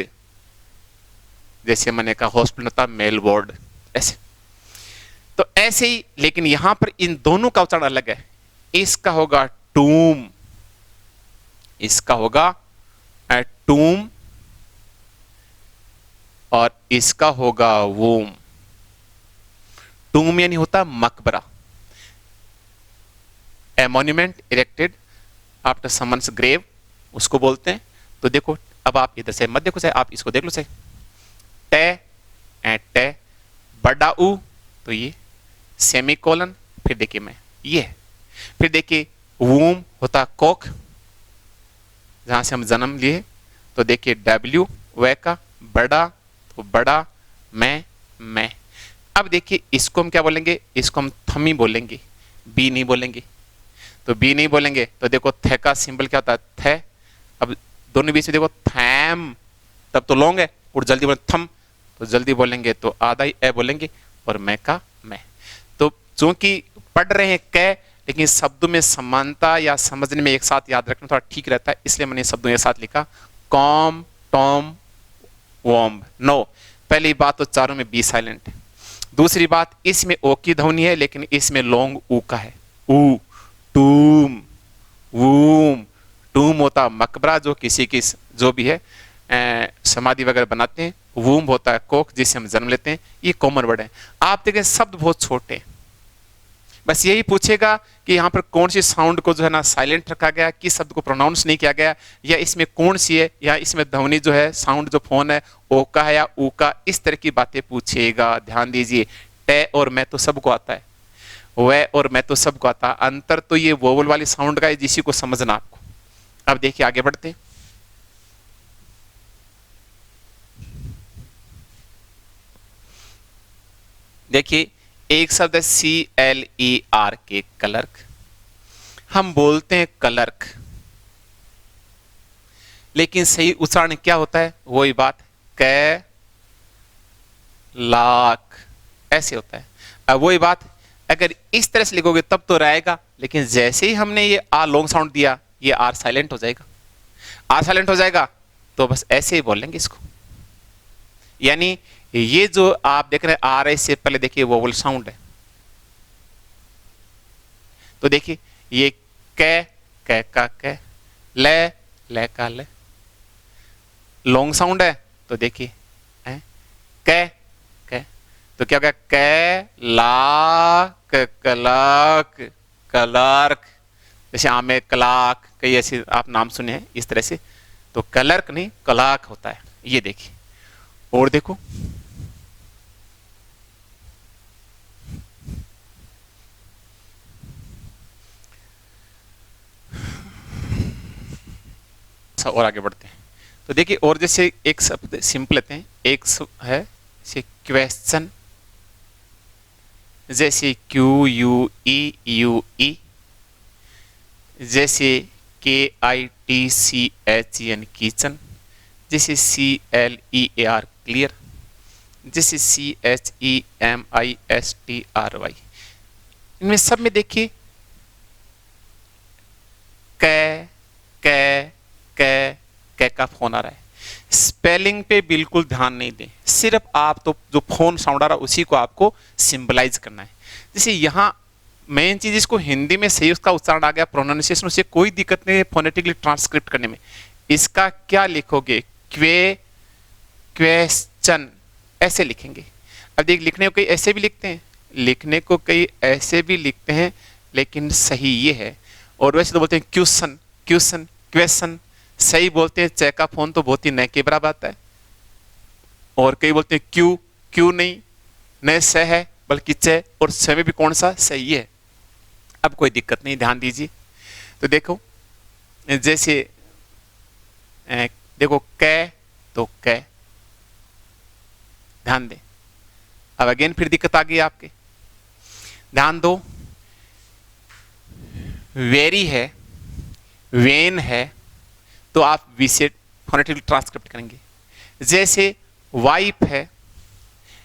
जैसे मैंने कहा हॉस्पिटल था मेल वार्ड, ऐसे। तो ऐसे ही, लेकिन यहां पर इन दोनों का उच्चारण अलग है। इसका होगा टूम, इसका होगा टूम, और इसका होगा वूम। टूम यानी होता मकबरा, a monument erected after someone's grave, उसको बोलते हैं। तो देखो अब आप इधर से मत देखो, चाहे आप इसको देख लो, चाहे टे एंड टे, बड़ा ऊ, तो ये सेमीकोलन, फिर देखिए मैं ये है, फिर देखिए वूम होता कोक, जहां से हम जन्म लिए, तो देखिए W वह का, बड़ा तो बड़ा, मैं। अब देखिए इसको हम क्या बोलेंगे, इसको हम थमी बोलेंगे, बी नहीं बोलेंगे। तो बी नहीं बोलेंगे तो देखो थे का सिंबल क्या होता है, थे। अब दोनों बीच में देखो थैम, तब तो लॉन्ग है, और जल्दी बोले थम, तो जल्दी बोलेंगे तो आधा ही ए बोलेंगे, और मैं का मैं। तो चूंकि पढ़ रहे हैं कै, लेकिन शब्दों में समानता या समझने में एक साथ याद रखना थोड़ा ठीक रहता है, इसलिए मैंने शब्दों के साथ लिखा, कॉम, टॉम, वॉम्ब। नो, पहली बात तो चारों में बी साइलेंट है। दूसरी बात, इसमें ओ की ध्वनि है, लेकिन इसमें लॉन्ग ऊ का है, ऊ, टूम, वूम। टूम होता मकबरा, जो किसी की जो भी है समाधि वगैरह बनाते हैं। वूम होता है कोख, जिससे हम जन्म लेते हैं। ये कॉमन वर्ड है। आप देखें शब्द बहुत छोटे हैं, बस यही पूछेगा कि यहाँ पर कौन सी साउंड को जो है ना साइलेंट रखा गया, किस शब्द को प्रोनाउंस नहीं किया गया, या इसमें कौन सी है, या इसमें ध्वनि जो है साउंड जो फोन है ओ का है या ऊ का, इस तरह की बातें पूछेगा। ध्यान दीजिए, टे और मैं तो सबको आता है, वह और मैं तो सबको आता है, अंतर तो ये वोवल वाली साउंड का है, जिसी को समझना आपको। अब देखिए आगे बढ़ते हैं। देखिए एक शब्द है CLERK, क्लर्क। हम बोलते हैं क्लर्क, लेकिन सही उच्चारण क्या होता है, वही बात, कै लाख, ऐसे होता है। अब वही बात, अगर इस तरह से लिखोगे तब तो रहेगा, लेकिन जैसे ही हमने ये आर लॉन्ग साउंड दिया, ये आर साइलेंट हो जाएगा। आर साइलेंट हो जाएगा तो बस ऐसे ही बोलेंगे इसको। यानी ये जो आप देख रहे हैं आर, से पहले देखिए वोवल साउंड है, तो देखिए ये कै, कै का कै, ले, ले का ले, लॉन्ग साउंड है, तो देखिए कै, कै, तो क्या होगा, कै लाक, कलाक, क्लर्क। जैसे आमे क्लाक, कई ऐसे आप नाम सुने हैं इस तरह से, तो क्लर्क नहीं क्लाक होता है। ये देखिए और देखो, और आगे बढ़ते हैं। तो देखिए, और जैसे एक शब्द सिंपल लेते हैं, एक है जैसे क्वेश्चन, जैसे QUEUE, जैसे KITCHEN किचन, जैसे CLEAR क्लियर, जैसे CHEMISTRY। इनमें सब में देखिए कै कै कै कै का फोन आ रहा है। स्पेलिंग पे बिल्कुल ध्यान नहीं दें, सिर्फ आप तो जो फोन साउंड आ रहा है उसी को आपको सिंबलाइज करना है। जैसे यहाँ मेन चीज, इसको हिंदी में सही उसका उच्चारण आ गया, प्रोनाउंसिएशन, उसे कोई दिक्कत नहीं है फोनेटिकली ट्रांसक्रिप्ट करने में। इसका क्या लिखोगे, क्वेश्चन ऐसे लिखेंगे। अब देख, लिखने को कई ऐसे भी लिखते हैं, लिखने को कई ऐसे भी लिखते हैं, लेकिन सही ये है। और वैसे तो बोलते हैं क्वेश्चन क्वेश्चन क्वेश्चन, सही बोलते हैं च का फोन तो बहुत ही न के बराबर आता है। और कई बोलते हैं क्यू, क्यू नहीं, न स है बल्कि च, और स में भी कौन सा सही है। अब कोई दिक्कत नहीं, ध्यान दीजिए। तो देखो, जैसे देखो कै तो कै, ध्यान दें। अब अगेन फिर दिक्कत आ गई आपके, ध्यान दो। वेरी है, वेन है, तो आप वी से फोनेटिकली ट्रांसक्रिप्ट करेंगे। जैसे वाइफ है,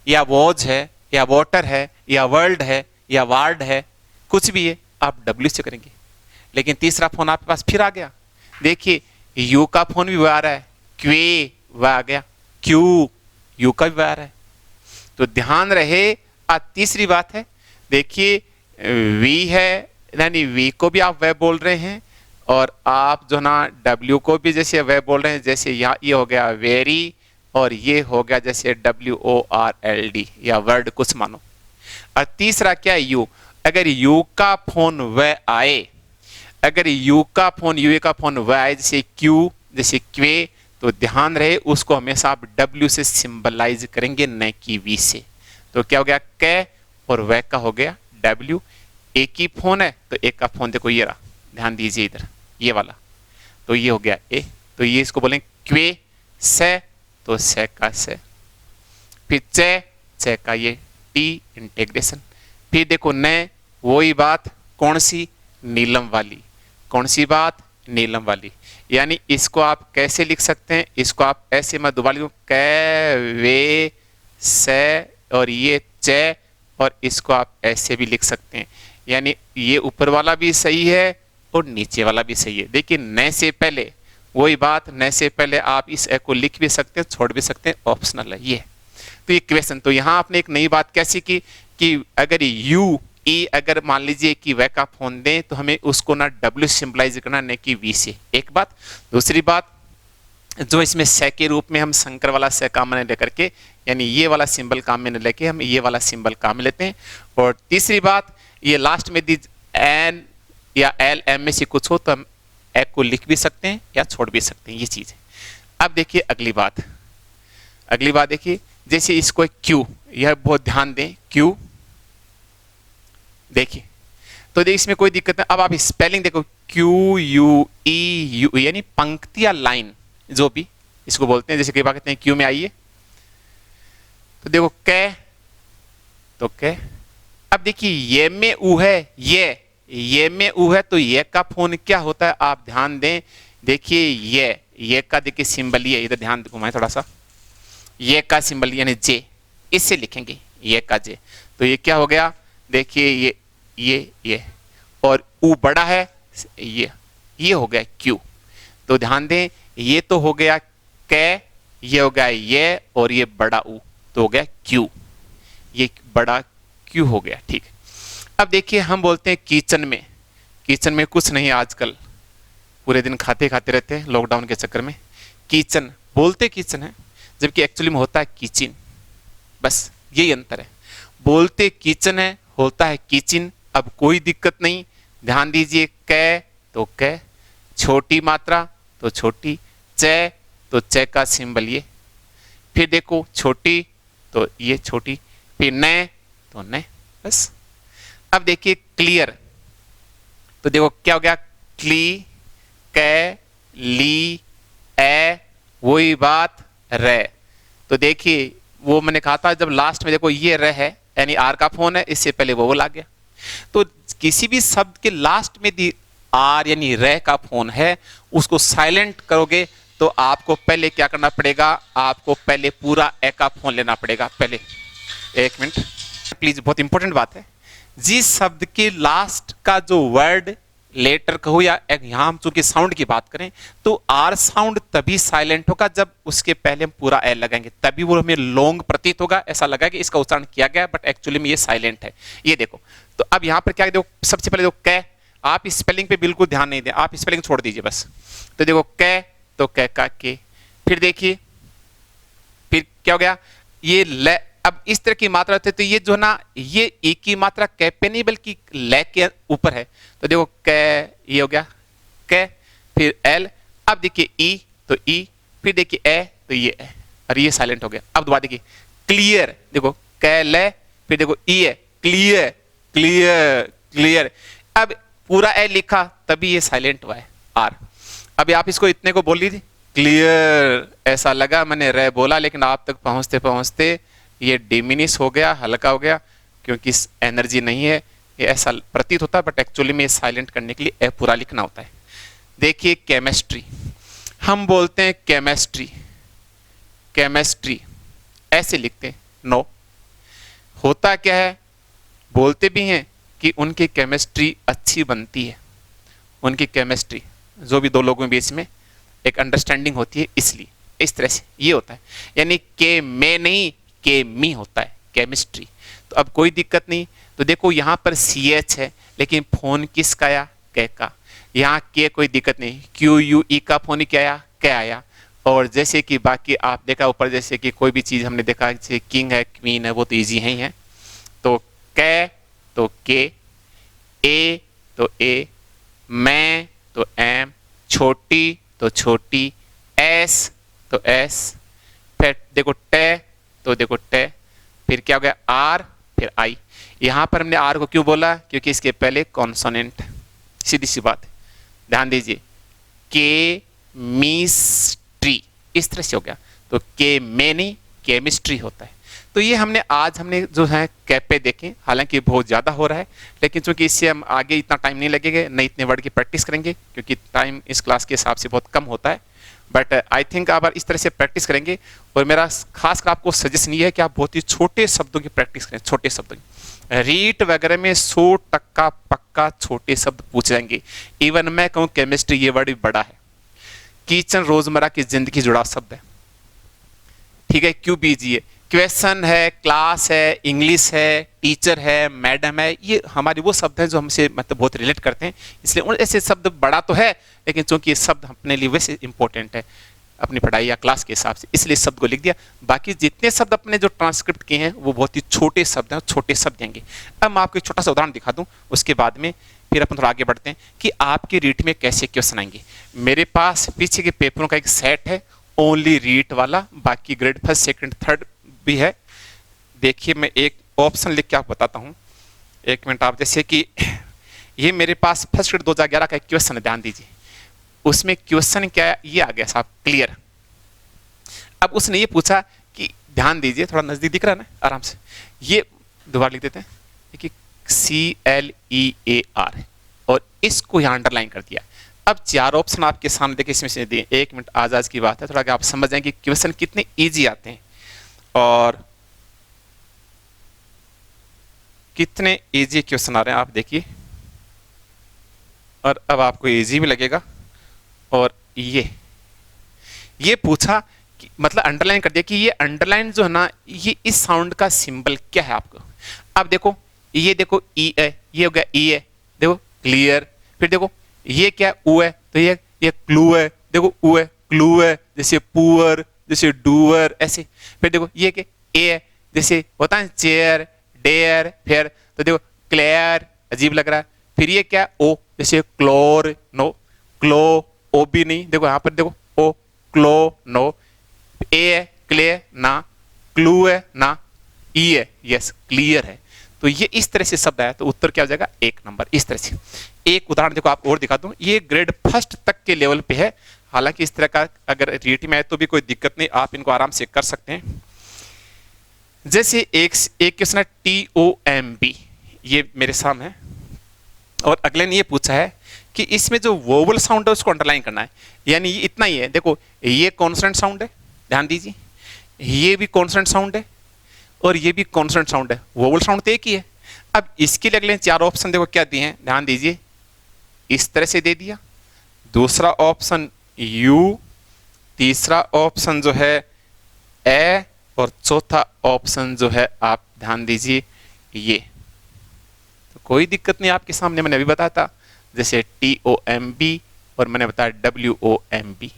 या वॉज है, या वाटर है, या वर्ल्ड है, या वार्ड है, कुछ भी है, आप डब्ल्यू से करेंगे। लेकिन तीसरा फोन आपके पास फिर आ गया, देखिए यू का फोन भी आ रहा है, क्वे वह आ गया, क्यू यू का भी आ रहा है। तो ध्यान रहे। तीसरी बात है, देखिए वी है, यानी वी को भी आप वह बोल रहे हैं, और आप जो ना डब्ल्यू को भी जैसे वह बोल रहे हैं। जैसे यहाँ ये हो गया वेरी, और ये हो गया जैसे WORLD, या वर्ड कुछ मानो। और तीसरा क्या है, यू। अगर यू का फोन वह आए, अगर यू का फोन, यूए का फोन वह आए, जैसे क्यू, जैसे क्वे, तो ध्यान रहे उसको हमेशा आप डब्ल्यू से सिंबलाइज करेंगे, न कि वी से। तो क्या हो गया, कै, और वह का हो गया डब्ल्यू। एक ही फोन है तो एक का फोन देखो ये रहा, ध्यान दीजिए इधर, ये वाला, तो ये हो गया ए, तो ये इसको बोलेंगे क्वे से, तो से का से। फिर चे का ये टी इंटीग्रेशन। फिर देखो न, वही बात, कौन सी, नीलम वाली, कौन सी बात, नीलम वाली। यानी इसको आप कैसे लिख सकते हैं, इसको आप ऐसे, मैं दोबारा लिखूं, कै वे से, और ये चे, और इसको आप ऐसे भी लिख सकते हैं। यानी ये ऊपर वाला भी सही है और नीचे वाला भी सही है। देखिए न से पहले वही बात, न से पहले आप इस ए को लिख भी सकते हैं, छोड़ भी सकते हैं, ऑप्शनल है ये। तो ये क्वेश्चन, तो यहाँ आपने एक नई बात कैसी की कि अगर यू ई अगर मान लीजिए कि वह का फोन दें, तो हमें उसको ना डब्ल्यू सिंबलाइज करना, न कि वी से। एक बात। दूसरी बात, जो इसमें से के रूप में हम संकर वाला से काम में लेकर के, यानी ये वाला सिंबल काम में लेके हम ये वाला सिंबल काम में लेते हैं। और तीसरी बात, ये लास्ट में दी एन या एल एम में से कुछ हो तो हम ए को लिख भी सकते हैं या छोड़ भी सकते हैं, ये चीज है। अब देखिए अगली बात, अगली बात देखिए, जैसे इसको क्यू, यह बहुत ध्यान दें, क्यू देखिए, तो देखिए इसमें कोई दिक्कत नहीं। अब आप स्पेलिंग देखो, QUEU, यानी पंक्ति या लाइन जो भी इसको बोलते हैं। जैसे कई बार कहते हैं क्यू में आइए, तो देखो कै, तो कै। अब देखिए ये में ऊ है, ये में ऊ है, तो ये का फोन क्या होता है, आप ध्यान दें। देखिए ये का देखिए सिंबल, ये इधर ध्यान घुमाए थोड़ा सा, ये का सिंबल यानी जे, इससे लिखेंगे ये का जे। तो ये क्या हो गया, देखिए ये और ऊ बड़ा है, ये हो गया क्यू। तो ध्यान दें, ये तो हो गया कै, ये हो गया ये, और ये बड़ा ऊ तो हो गया क्यू, ये बड़ा क्यू हो गया, ठीक है। अब देखिए हम बोलते हैं किचन में, किचन में कुछ नहीं, आजकल पूरे दिन खाते खाते रहते हैं लॉकडाउन के चक्कर में। किचन बोलते किचन है, जबकि एक्चुअली में होता है किचन, बस यही अंतर है। बोलते किचन है, होता है किचन। अब कोई दिक्कत नहीं, ध्यान दीजिए, कै तो कै, छोटी मात्रा तो छोटी, चे तो चे का सिंबल ये, फिर देखो छोटी तो ये छोटी, फिर न तो न, बस। अब देखिए क्लियर, तो देखो क्या हो गया, क्ली, कै, ली, ए, वही बात रे। तो देखिए वो मैंने कहा था जब लास्ट में देखो ये रे है यानी आर का फोन है, इससे पहले वो आ गया। तो किसी भी शब्द के लास्ट में दी आर यानी रे का फोन है, उसको साइलेंट करोगे तो आपको पहले क्या करना पड़ेगा, आपको पहले पूरा ए का फोन लेना पड़ेगा। पहले एक मिनट प्लीज, बहुत इंपॉर्टेंट बात है। जिस शब्द के लास्ट का जो वर्ड लेटर कहो या यहां हम चूंकि साउंड की बात करें तो आर साउंड तभी साइलेंट होगा जब उसके पहले हम पूरा ए लगाएंगे, तभी वो हमें लॉन्ग प्रतीत होगा, ऐसा लगा कि इसका उच्चारण किया गया बट एक्चुअली में ये साइलेंट है। ये देखो, तो अब यहां पर क्या देखो, सबसे पहले देखो कै, आप स्पेलिंग पे बिल्कुल ध्यान नहीं दें, आप स्पेलिंग छोड़ दीजिए बस। तो देखो कै, तो कै का के, फिर देखिए फिर क्या हो गया, ये ले। अब इस तरह की मात्रा होती है तो ये जो ना ये ई की मात्रा कै पे नहीं बल्कि ले के ऊपर है। तो देखो कै, ये हो गया कै, फिर एल। अब देखिए ई, तो ई, फिर देखिए ए, तो ये ए, और ये साइलेंट हो गया। अब दोबारा देखिए क्लियर, देखो कै ले, फिर देखो ई है, क्लियर क्लियर क्लियर। अब पूरा ए लिखा तभी ये साइलेंट हुआ है आर। अभी आप इसको इतने को बोल लीजिए क्लियर, ऐसा लगा मैंने रे बोला लेकिन आप तक पहुंचते पहुंचते ये डिमिनिश हो गया, हल्का हो गया, क्योंकि एनर्जी नहीं है, ये ऐसा प्रतीत होता है बट एक्चुअली में साइलेंट करने के लिए ए पूरा लिखना होता है। देखिए केमिस्ट्री, हम बोलते हैं केमिस्ट्री, केमिस्ट्री ऐसे लिखते हैं, नो। होता क्या है, बोलते भी हैं कि उनकी केमिस्ट्री अच्छी बनती है, उनकी केमिस्ट्री जो भी दो लोगों के बीच में एक अंडरस्टैंडिंग होती है, इसलिए इस तरह से ये होता है। यानी के में नहीं, के मी होता है केमिस्ट्री। तो अब कोई दिक्कत नहीं। तो देखो यहाँ पर सी एच है लेकिन फोन किसका आया, कै का। यहाँ के कोई दिक्कत नहीं, क्यू यू ई का फोन क्या आया, कै आया। और जैसे कि बाकी आप देखा ऊपर, जैसे कि कोई भी चीज़ हमने देखा जैसे किंग है, क्वीन है, वो तो ईजी है ही है। तो कै तो के, ए तो ए, मैं तो एम, छोटी तो छोटी, एस तो एस, फिर देखो टे तो देखो टे, फिर क्या हो गया आर, फिर आई। यहां पर हमने आर को क्यों बोला, क्योंकि इसके पहले कॉन्सोनेंट, सीधी सी बात है, ध्यान दीजिए। के मिस्ट्री इस तरह से हो गया, तो के में नहीं केमिस्ट्री होता है। तो ये हमने जो है कैपे देखे, हालांकि बहुत ज़्यादा हो रहा है लेकिन चूंकि इससे हम आगे इतना टाइम नहीं लगेगा, न इतने वर्ड की प्रैक्टिस करेंगे क्योंकि टाइम इस क्लास के हिसाब से बहुत कम होता है। बट आई थिंक आप इस तरह से प्रैक्टिस करेंगे। और मेरा खासकर आपको सजेशन ये है कि आप बहुत ही छोटे शब्दों की प्रैक्टिस करें, छोटे शब्दों की। रीट वगैरह में 100% पक्का छोटे शब्द पूछ जाएंगे। इवन मैं कहूँ केमिस्ट्री ये वर्ड भी बड़ा है, किचन रोजमर्रा की जिंदगी जुड़ा शब्द है, ठीक है, क्यों बीजिए, क्वेश्चन है, क्लास है, इंग्लिश है, टीचर है, मैडम है, ये हमारे वो शब्द हैं जो हमसे मतलब बहुत रिलेट करते हैं। इसलिए उन ऐसे शब्द बड़ा तो है लेकिन चूंकि ये शब्द अपने लिए वैसे इंपॉर्टेंट है अपनी पढ़ाई या क्लास के हिसाब से, इसलिए शब्द को लिख दिया। बाकी जितने शब्द अपने जो ट्रांसक्रिप्ट किए हैं वो बहुत ही छोटे शब्द हैं, छोटे शब्द देंगे। अब मैं आपको एक छोटा सा उदाहरण दिखा दूं, उसके बाद में फिर अपन थोड़ा आगे बढ़ते हैं कि आपके रीट में कैसे क्वेश्चन आएंगे। मेरे पास पीछे के पेपरों का एक सेट है ओनली रीट वाला, बाकी ग्रेड फर्स्ट सेकंड थर्ड भी है। देखिए मैं एक ऑप्शन लिख के आपको बताता हूँ, एक मिनट आप। जैसे कि ये मेरे पास फर्स्ट ग्रेड 2011 का एक क्वेश्चन है, ध्यान दीजिए। उसमें क्वेश्चन क्या है, ये आ गया साहब क्लियर। अब उसने ये पूछा कि ध्यान दीजिए, थोड़ा नजदीक दिख रहा है ना, आराम से, ये दोबारा लिख देते हैं कि CLEAR और इसको यहाँ अंडरलाइन कर दिया। अब चार ऑप्शन आपके सामने देखिए, इसमें से दिए। एक मिनट, आज की बात है, थोड़ा आप समझ जाएंगे क्वेश्चन कितने ईजी आते हैं और कितने इजी क्वेश्चन आ रहे हैं, आप देखिए। और अब आपको इजी भी लगेगा। और ये पूछा कि मतलब अंडरलाइन कर दिया कि ये अंडरलाइन जो है ना, ये इस साउंड का सिंबल क्या है आपको। अब देखो, ये देखो ई है, ये हो गया ई है, देखो क्लियर। फिर देखो ये क्या ऊ है, तो ये क्लू है, देखो ऊ है, क्लू है, जैसे पुअर, जैसे डूअर, ऐसे। फिर देखो ये क्या ए है, जैसे होता है चेयर, डेयर। फिर तो देखो क्लियर, अजीब लग रहा है। फिर ये क्या ओ, जैसे क्लोर, नो, क्लो, ओ भी नहीं, देखो यहाँ पर देखो ओ, क्लो, नो। ए है क्लियर ना क्लू है ना ई है, यस क्लियर है। तो ये इस तरह से शब्द आया तो उत्तर क्या हो जाएगा 1 नंबर। इस तरह से एक उदाहरण देखो आप और दिखा दूं, ये ग्रेड फर्स्ट तक के लेवल पे है। हालांकि इस तरह का अगर रीट में आए तो भी कोई दिक्कत नहीं, आप इनको आराम से कर सकते हैं। जैसे एक क्वेश्चन है TOMB, ये मेरे सामने है, और अगले ने ये पूछा है कि इसमें जो वोवल साउंड है उसको अंडरलाइन करना है। यानी ये इतना ही है, देखो ये कॉन्सोनेंट साउंड है, ध्यान दीजिए, ये भी कॉन्सोनेंट साउंड है और ये भी कॉन्सोनेंट साउंड है, वोवल साउंड तो एक ही है। अब इसके लिए अगले 4 ऑप्शन देखो क्या दिए हैं, ध्यान दीजिए, इस तरह से दे दिया, दूसरा ऑप्शन यू, तीसरा ऑप्शन जो है ए, और चौथा ऑप्शन जो है आप ध्यान दीजिए ये। तो कोई दिक्कत नहीं, आपके सामने मैंने अभी बताया था, जैसे TOMB और मैंने बताया WOMB,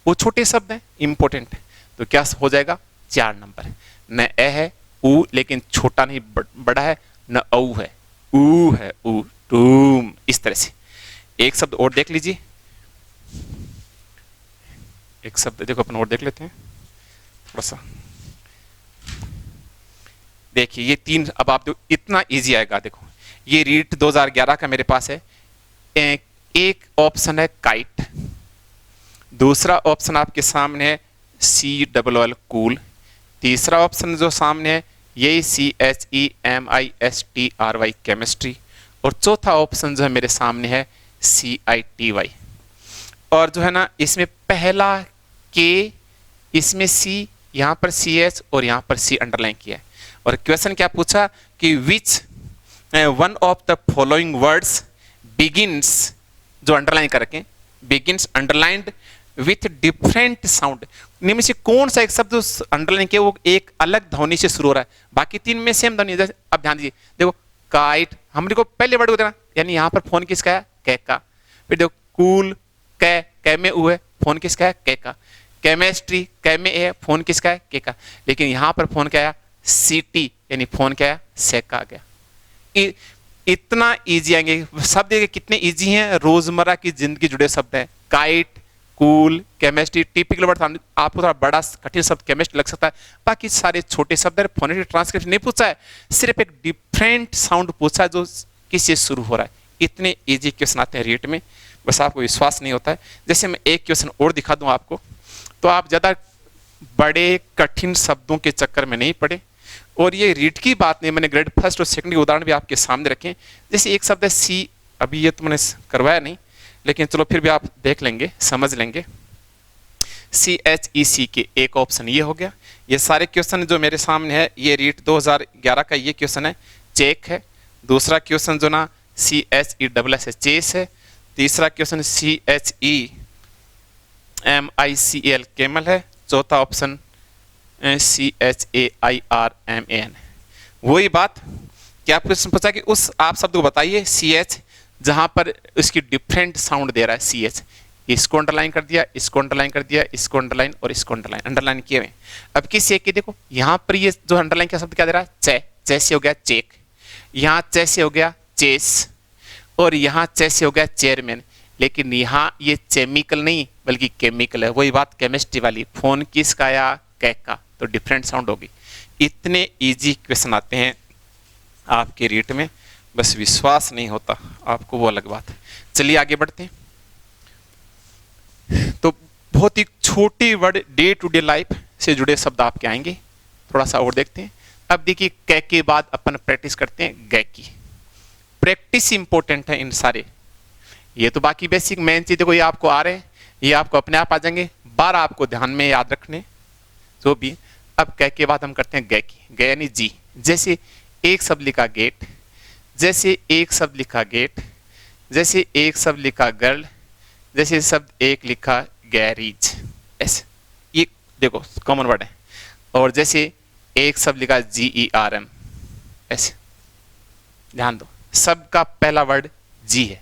वो छोटे शब्द हैं, इंपॉर्टेंट है। तो क्या हो जाएगा 4 नंबर। न ए है ऊ, लेकिन छोटा नहीं बड़ा है, न औ है ऊ है ऊ, टूम। इस तरह से एक शब्द और देख लीजिए, एक शब्द देखो अपन और देख लेते हैं थोड़ा सा। देखिए ये 3, अब आप देखो इतना इजी आएगा। देखो ये रीट 2011 का मेरे पास है। एक ऑप्शन है काइट, दूसरा ऑप्शन आपके सामने है COOL कूल, तीसरा ऑप्शन जो सामने है यही CHEMISTRY केमिस्ट्री, और चौथा ऑप्शन जो है मेरे सामने है CITY। और जो है ना इसमें पहला के, इसमें C, यहाँ पर CH और यहाँ पर C अंडरलाइन किया है। और क्वेश्चन क्या पूछा कि which one of the following words begins, जो अंडरलाइन करके begins underlined with different sound, इनमें से कौन सा एक शब्द अंडरलाइन किया वो एक अलग ध्वनि से शुरू हो रहा है, बाकी 3 में सेम ध्वनि। अब ध्यान दीजिए, देखो काइट, हमने को पहले वर्ड को देना, यानी यहाँ पर फोन किसका है, कै का। फिर देखो कूल, कै में उ है, फोन किसका है, कै का। केमिस्ट्री, कै में ए है, फोन किसका है, के का। लेकिन यहाँ पर फोन क्या आया, CT, यानी फोन क्या है, से का आ गया। इतना इजी आएंगे शब्द, कितने इजी हैं, रोजमर्रा की जिंदगी जुड़े शब्द हैं। Kite, cool, chemistry typical word. आपको थोड़ा बड़ा कठिन शब्द केमिस्ट्री लग सकता है, बाकी सारे छोटे शब्द है। फोनेटिक ट्रांसक्रिप्शन नहीं पूछा है, सिर्फ एक डिफरेंट साउंड पूछा है जो किससे शुरू हो रहा है। इतने इजी क्वेश्चन आते हैं रीट में, बस आपको विश्वास नहीं होता है। जैसे मैं एक क्वेश्चन और दिखा दूं आपको, तो आप ज़्यादा बड़े कठिन शब्दों के चक्कर में नहीं पड़े। और ये रीट की बात नहीं, मैंने ग्रेड फर्स्ट और सेकंड के उदाहरण भी आपके सामने रखे। जैसे एक शब्द है C, अभी ये तो मैंने करवाया नहीं, लेकिन चलो फिर भी आप देख लेंगे, समझ लेंगे। CHEC के एक ऑप्शन ये हो गया। ये सारे क्वेश्चन जो मेरे सामने है ये रीट 2011 का ये क्वेश्चन है, चेक है। दूसरा क्वेश्चन जो ना CHESS चेस है। तीसरा क्वेश्चन CHEMICAL केमल है। चौथा ऑप्शन CHAIRMAN। वही बात क्या प्रश्न पूछा कि उस आप शब्द को बताइए CH जहां पर इसकी डिफरेंट साउंड दे रहा है CH, इसको अंडरलाइन कर दिया, इसको अंडरलाइन कर दिया, इसको अंडरलाइन और इसको अंडरलाइन किए हुए। अब किस एक की देखो, यहाँ पर ये जो अंडरलाइन किया शब्द क्या दे रहा है, चे से हो गया चेक, यहाँ चे से हो गया चेस, और यहाँ चे से हो गया चेयरमैन। लेकिन यहाँ ये केमिकल नहीं बल्कि केमिकल है। वही बात केमिस्ट्री वाली, फोन किसका आया, कै का, तो डिफरेंट साउंड होगी। इतने इजी क्वेश्चन आते हैं आपके रीट में, बस विश्वास नहीं होता आपको, वो अलग बात है। चलिए आगे बढ़ते हैं। तो बहुत ही छोटी word, day to day life से जुड़े शब्द आपके आएंगे, थोड़ा सा और देखते हैं। अब देखिए कै के बाद अपन प्रैक्टिस करते हैं गै की। प्रैक्टिस इंपॉर्टेंट है इन सारे, ये तो बाकी बेसिक मेन चीज देखो ये आपको आ रहे हैं, ये आपको अपने आप आ जाएंगे, बार आपको ध्यान में याद रखने जो भी। अब कै के बाद हम करते हैं गै की। गै यानी जी, जैसे एक शब्द लिखा गेट, जैसे एक शब्द लिखा गेट, जैसे एक शब्द लिखा गर्ल, जैसे शब्द एक लिखा गैरेज, ऐसे ये देखो कॉमन वर्ड है। और जैसे एक शब्द लिखा GERM, ऐसे ध्यान दो, सबका पहला वर्ड जी है।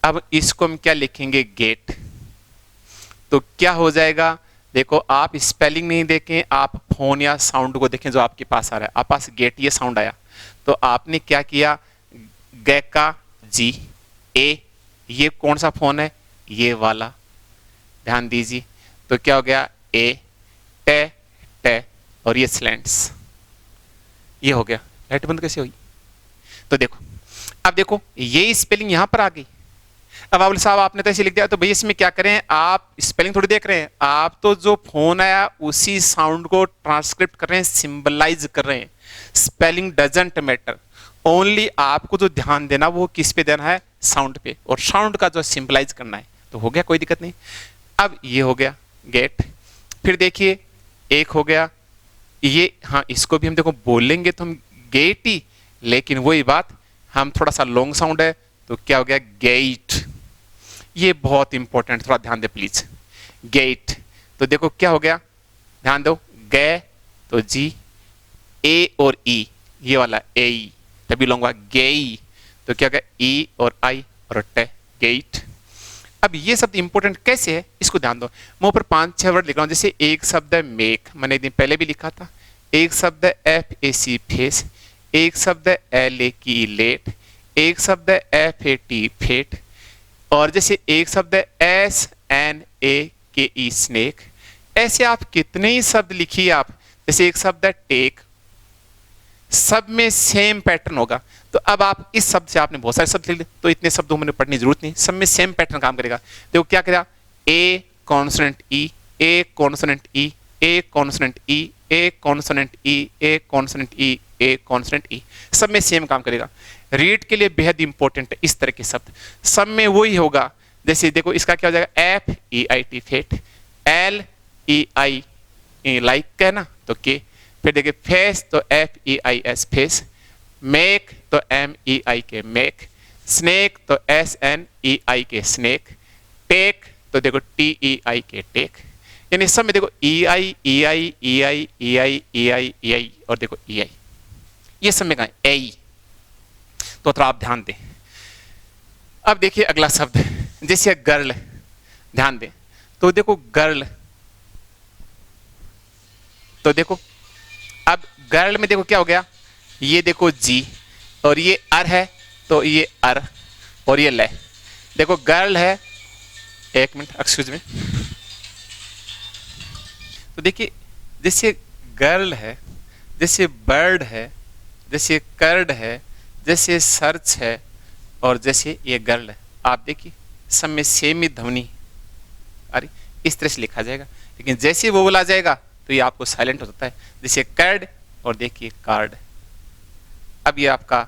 अब इसको हम क्या लिखेंगे, गेट। तो क्या हो जाएगा, देखो आप स्पेलिंग नहीं देखें, आप फोन या साउंड को देखें जो आपके पास आ रहा है। आप पास गेट ये साउंड आया, तो आपने क्या किया, गै का जी, ए, ये कौन सा फोन है, ये वाला, ध्यान दीजिए। तो क्या हो गया, ए, टे, टे और ये स्लैंट्स, ये हो गया। लाइट बंद कैसे हुई? तो देखो, अब देखो ये स्पेलिंग यहां पर आ गई। अब बोले साहब आपने तो ऐसे लिख दिया, तो भैया इसमें क्या करें, आप स्पेलिंग थोड़ी देख रहे हैं, आप तो जो फोन आया उसी साउंड को ट्रांसक्रिप्ट कर रहे हैं, सिंबलाइज कर रहे हैं। स्पेलिंग डजंट मैटर, ओनली आपको जो ध्यान देना वो किस पे देना है, साउंड पे, और साउंड का जो सिंबलाइज करना है। तो हो गया, कोई दिक्कत नहीं। अब ये हो गया गेट। फिर देखिए एक हो गया ये, हाँ इसको भी हम देखो बोलेंगे तो हम गेट ही, लेकिन वही बात हम थोड़ा सा लॉन्ग साउंड है, तो क्या हो गया, गेट। ये बहुत इंपॉर्टेंट, थोड़ा ध्यान दे प्लीज, गेट। तो देखो क्या हो गया, ध्यान दो, गे तो जी, ए और ई, ये वाला ए, तभी लॉन्ग हुआ गेई, तो क्या हो गया, ई और आई और टे, गेट। अब ये शब्द इंपॉर्टेंट कैसे है, इसको ध्यान दो। मैं ऊपर 5-6 वर्ड लिख रहा हूं, जैसे एक शब्द है मेक, मैंने एक दिन पहले भी लिखा था। एक शब्द है FAC फेस, एक शब्द है LAKE लेट, एक शब्द है FAT फेट, और जैसे एक शब्द है SNAKE स्नेक। ऐसे आप कितने ही शब्द लिखिए आप, जैसे एक शब्द है टेक, सब में सेम पैटर्न होगा। तो अब आप इस शब्द से आपने बहुत सारे शब्द लिख लिए, तो इतने शब्दों में पढ़ने की जरूरत नहीं, सब में सेम पैटर्न काम करेगा। देखो क्या करेगा, ए कॉन्सोनेंट ई, ए कॉन्सोनेंट ई, ए कॉन्सोनेंट ई, ए कॉन्सोनेंट ई, ए कॉन्सोनेंट ई, ए कॉन्सोनेंट ई, सब में सेम काम करेगा। रीड के लिए बेहद इंपॉर्टेंट है इस तरह के शब्द, सब में वही होगा। जैसे देखो इसका क्या हो जाएगा, FEIT फेट, LEI लाइक का ना, तो के। फिर देखिए फेस तो FEIS फेस, मेक तो MEIK मेक, स्नेक तो SNEIK स्नेक, टेक तो देखो TEIK टेक। यानी सब में देखो EI EI EI EI EI EI और देखो EI, ये सब में कहा EI। तो थोड़ा आप ध्यान दें। अब देखिए अगला शब्द, जैसे गर्ल, ध्यान दें। तो देखो गर्ल, तो देखो अब गर्ल में देखो क्या हो गया, ये देखो जी, और ये अर है तो ये अर, और ये ले। देखो गर्ल है, एक मिनट एक्सक्यूज में। तो देखिए जैसे गर्ल है, जैसे बर्ड है, जैसे कर्ड है, जैसे सर्च है, और जैसे ये गर्ल है, आप देखिए सब में सेम ही ध्वनि, अरे इस तरह से लिखा जाएगा। लेकिन जैसे वो बोला जाएगा तो ये आपको साइलेंट हो जाता है, जैसे कर्ड और देखिए कार्ड। अब ये आपका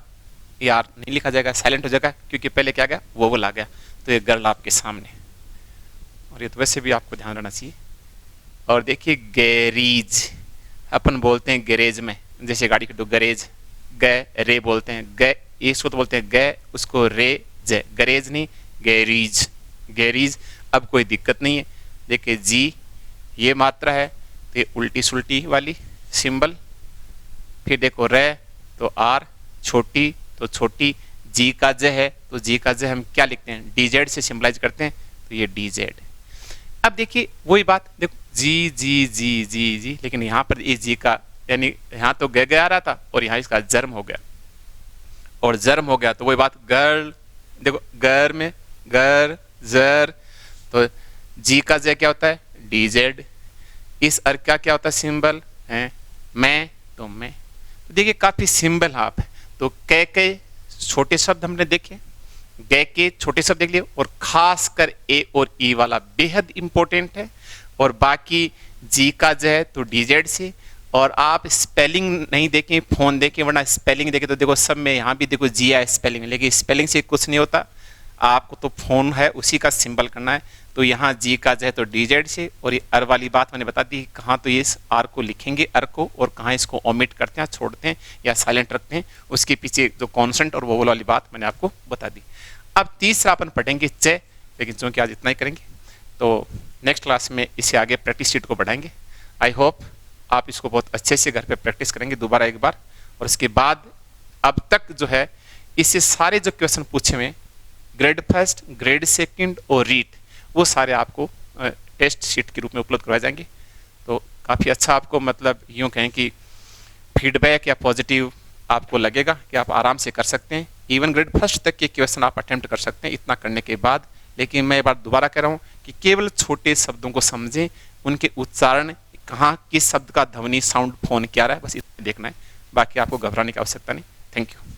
यार नहीं लिखा जाएगा, साइलेंट हो जाएगा, क्योंकि पहले क्या गया, वो बोला गया। तो ये गर्ल आपके सामने, और ये तो वैसे भी आपको ध्यान रखना चाहिए। और देखिए गैरेज, अपन बोलते हैं गैरेज में, जैसे गाड़ी के गैरेज, गै रे बोलते हैं, गै इसको तो बोलते हैं गै, उसको रे जे, गैरेज नहीं गैरीज, गैरीज। अब कोई दिक्कत नहीं है, देखिए जी ये मात्रा है तो ये उल्टी सुल्टी वाली सिंबल, फिर देखो रे तो आर, छोटी तो छोटी, जी का ज है तो जी का ज हम क्या लिखते हैं, डीजेड से सिंबलाइज करते हैं, तो ये डीजेड। अब देखिए वही बात, देखो जी जी जी जी जी, लेकिन यहाँ पर इस जी का, यानी यहाँ तो ग आ रहा था और यहाँ इसका जर्म हो गया, और जर्म हो गया तो वही बात, गर्ल। देखो गर में गर जर, तो जी का ज क्या होता है, डीजेड। इस अर का क्या होता है सिंबल है, मैं तो मैं। तो देखिए काफी सिंबल आप, तो के छोटे शब्द हमने देखे, गै के छोटे शब्द देख लिए, और खास कर ए और ई वाला बेहद इंपॉर्टेंट है। और बाकी जी का ज है तो डीजेड से। और आप स्पेलिंग नहीं देखें, फोन देखें, वरना स्पेलिंग देखें तो देखो सब में यहाँ भी देखो जी है स्पेलिंग, लेकिन स्पेलिंग से कुछ नहीं होता, आपको तो फोन है उसी का सिंबल करना है। तो यहाँ जी का ज है तो डीजेड से, और ये अर वाली बात मैंने बता दी, कहाँ तो ये इस आर को लिखेंगे अर को, और कहाँ इसको ओमिट करते हैं, छोड़ते हैं या साइलेंट रखते हैं, उसके पीछे जो कॉन्सेंट और वोवल वाली बात मैंने आपको बता दी। अब तीसरा अपन पढ़ेंगे च, लेकिन चूंकि आज इतना ही करेंगे तो नेक्स्ट क्लास में इसे आगे प्रैक्टिस शीट को बढ़ाएंगे। आई होप आप इसको बहुत अच्छे से घर पे प्रैक्टिस करेंगे दोबारा एक बार, और उसके बाद अब तक जो है इससे सारे जो क्वेश्चन पूछे हुए ग्रेड फर्स्ट, ग्रेड सेकंड और रीट, वो सारे आपको टेस्ट शीट के रूप में उपलब्ध करवाए जाएंगे। तो काफ़ी अच्छा आपको, मतलब यूँ कहें कि फीडबैक या पॉजिटिव आपको लगेगा कि आप आराम से कर सकते हैं, इवन ग्रेड फर्स्ट तक के क्वेश्चन आप अटेम्प्ट कर सकते हैं इतना करने के बाद। लेकिन मैं एक बार दोबारा कह रहा हूँ कि केवल छोटे शब्दों को समझें, उनके उच्चारण कहाँ किस शब्द का ध्वनि साउंड फोन क्या रहा है, बस इतना देखना है, बाकी आपको घबराने की आवश्यकता नहीं। Thank you.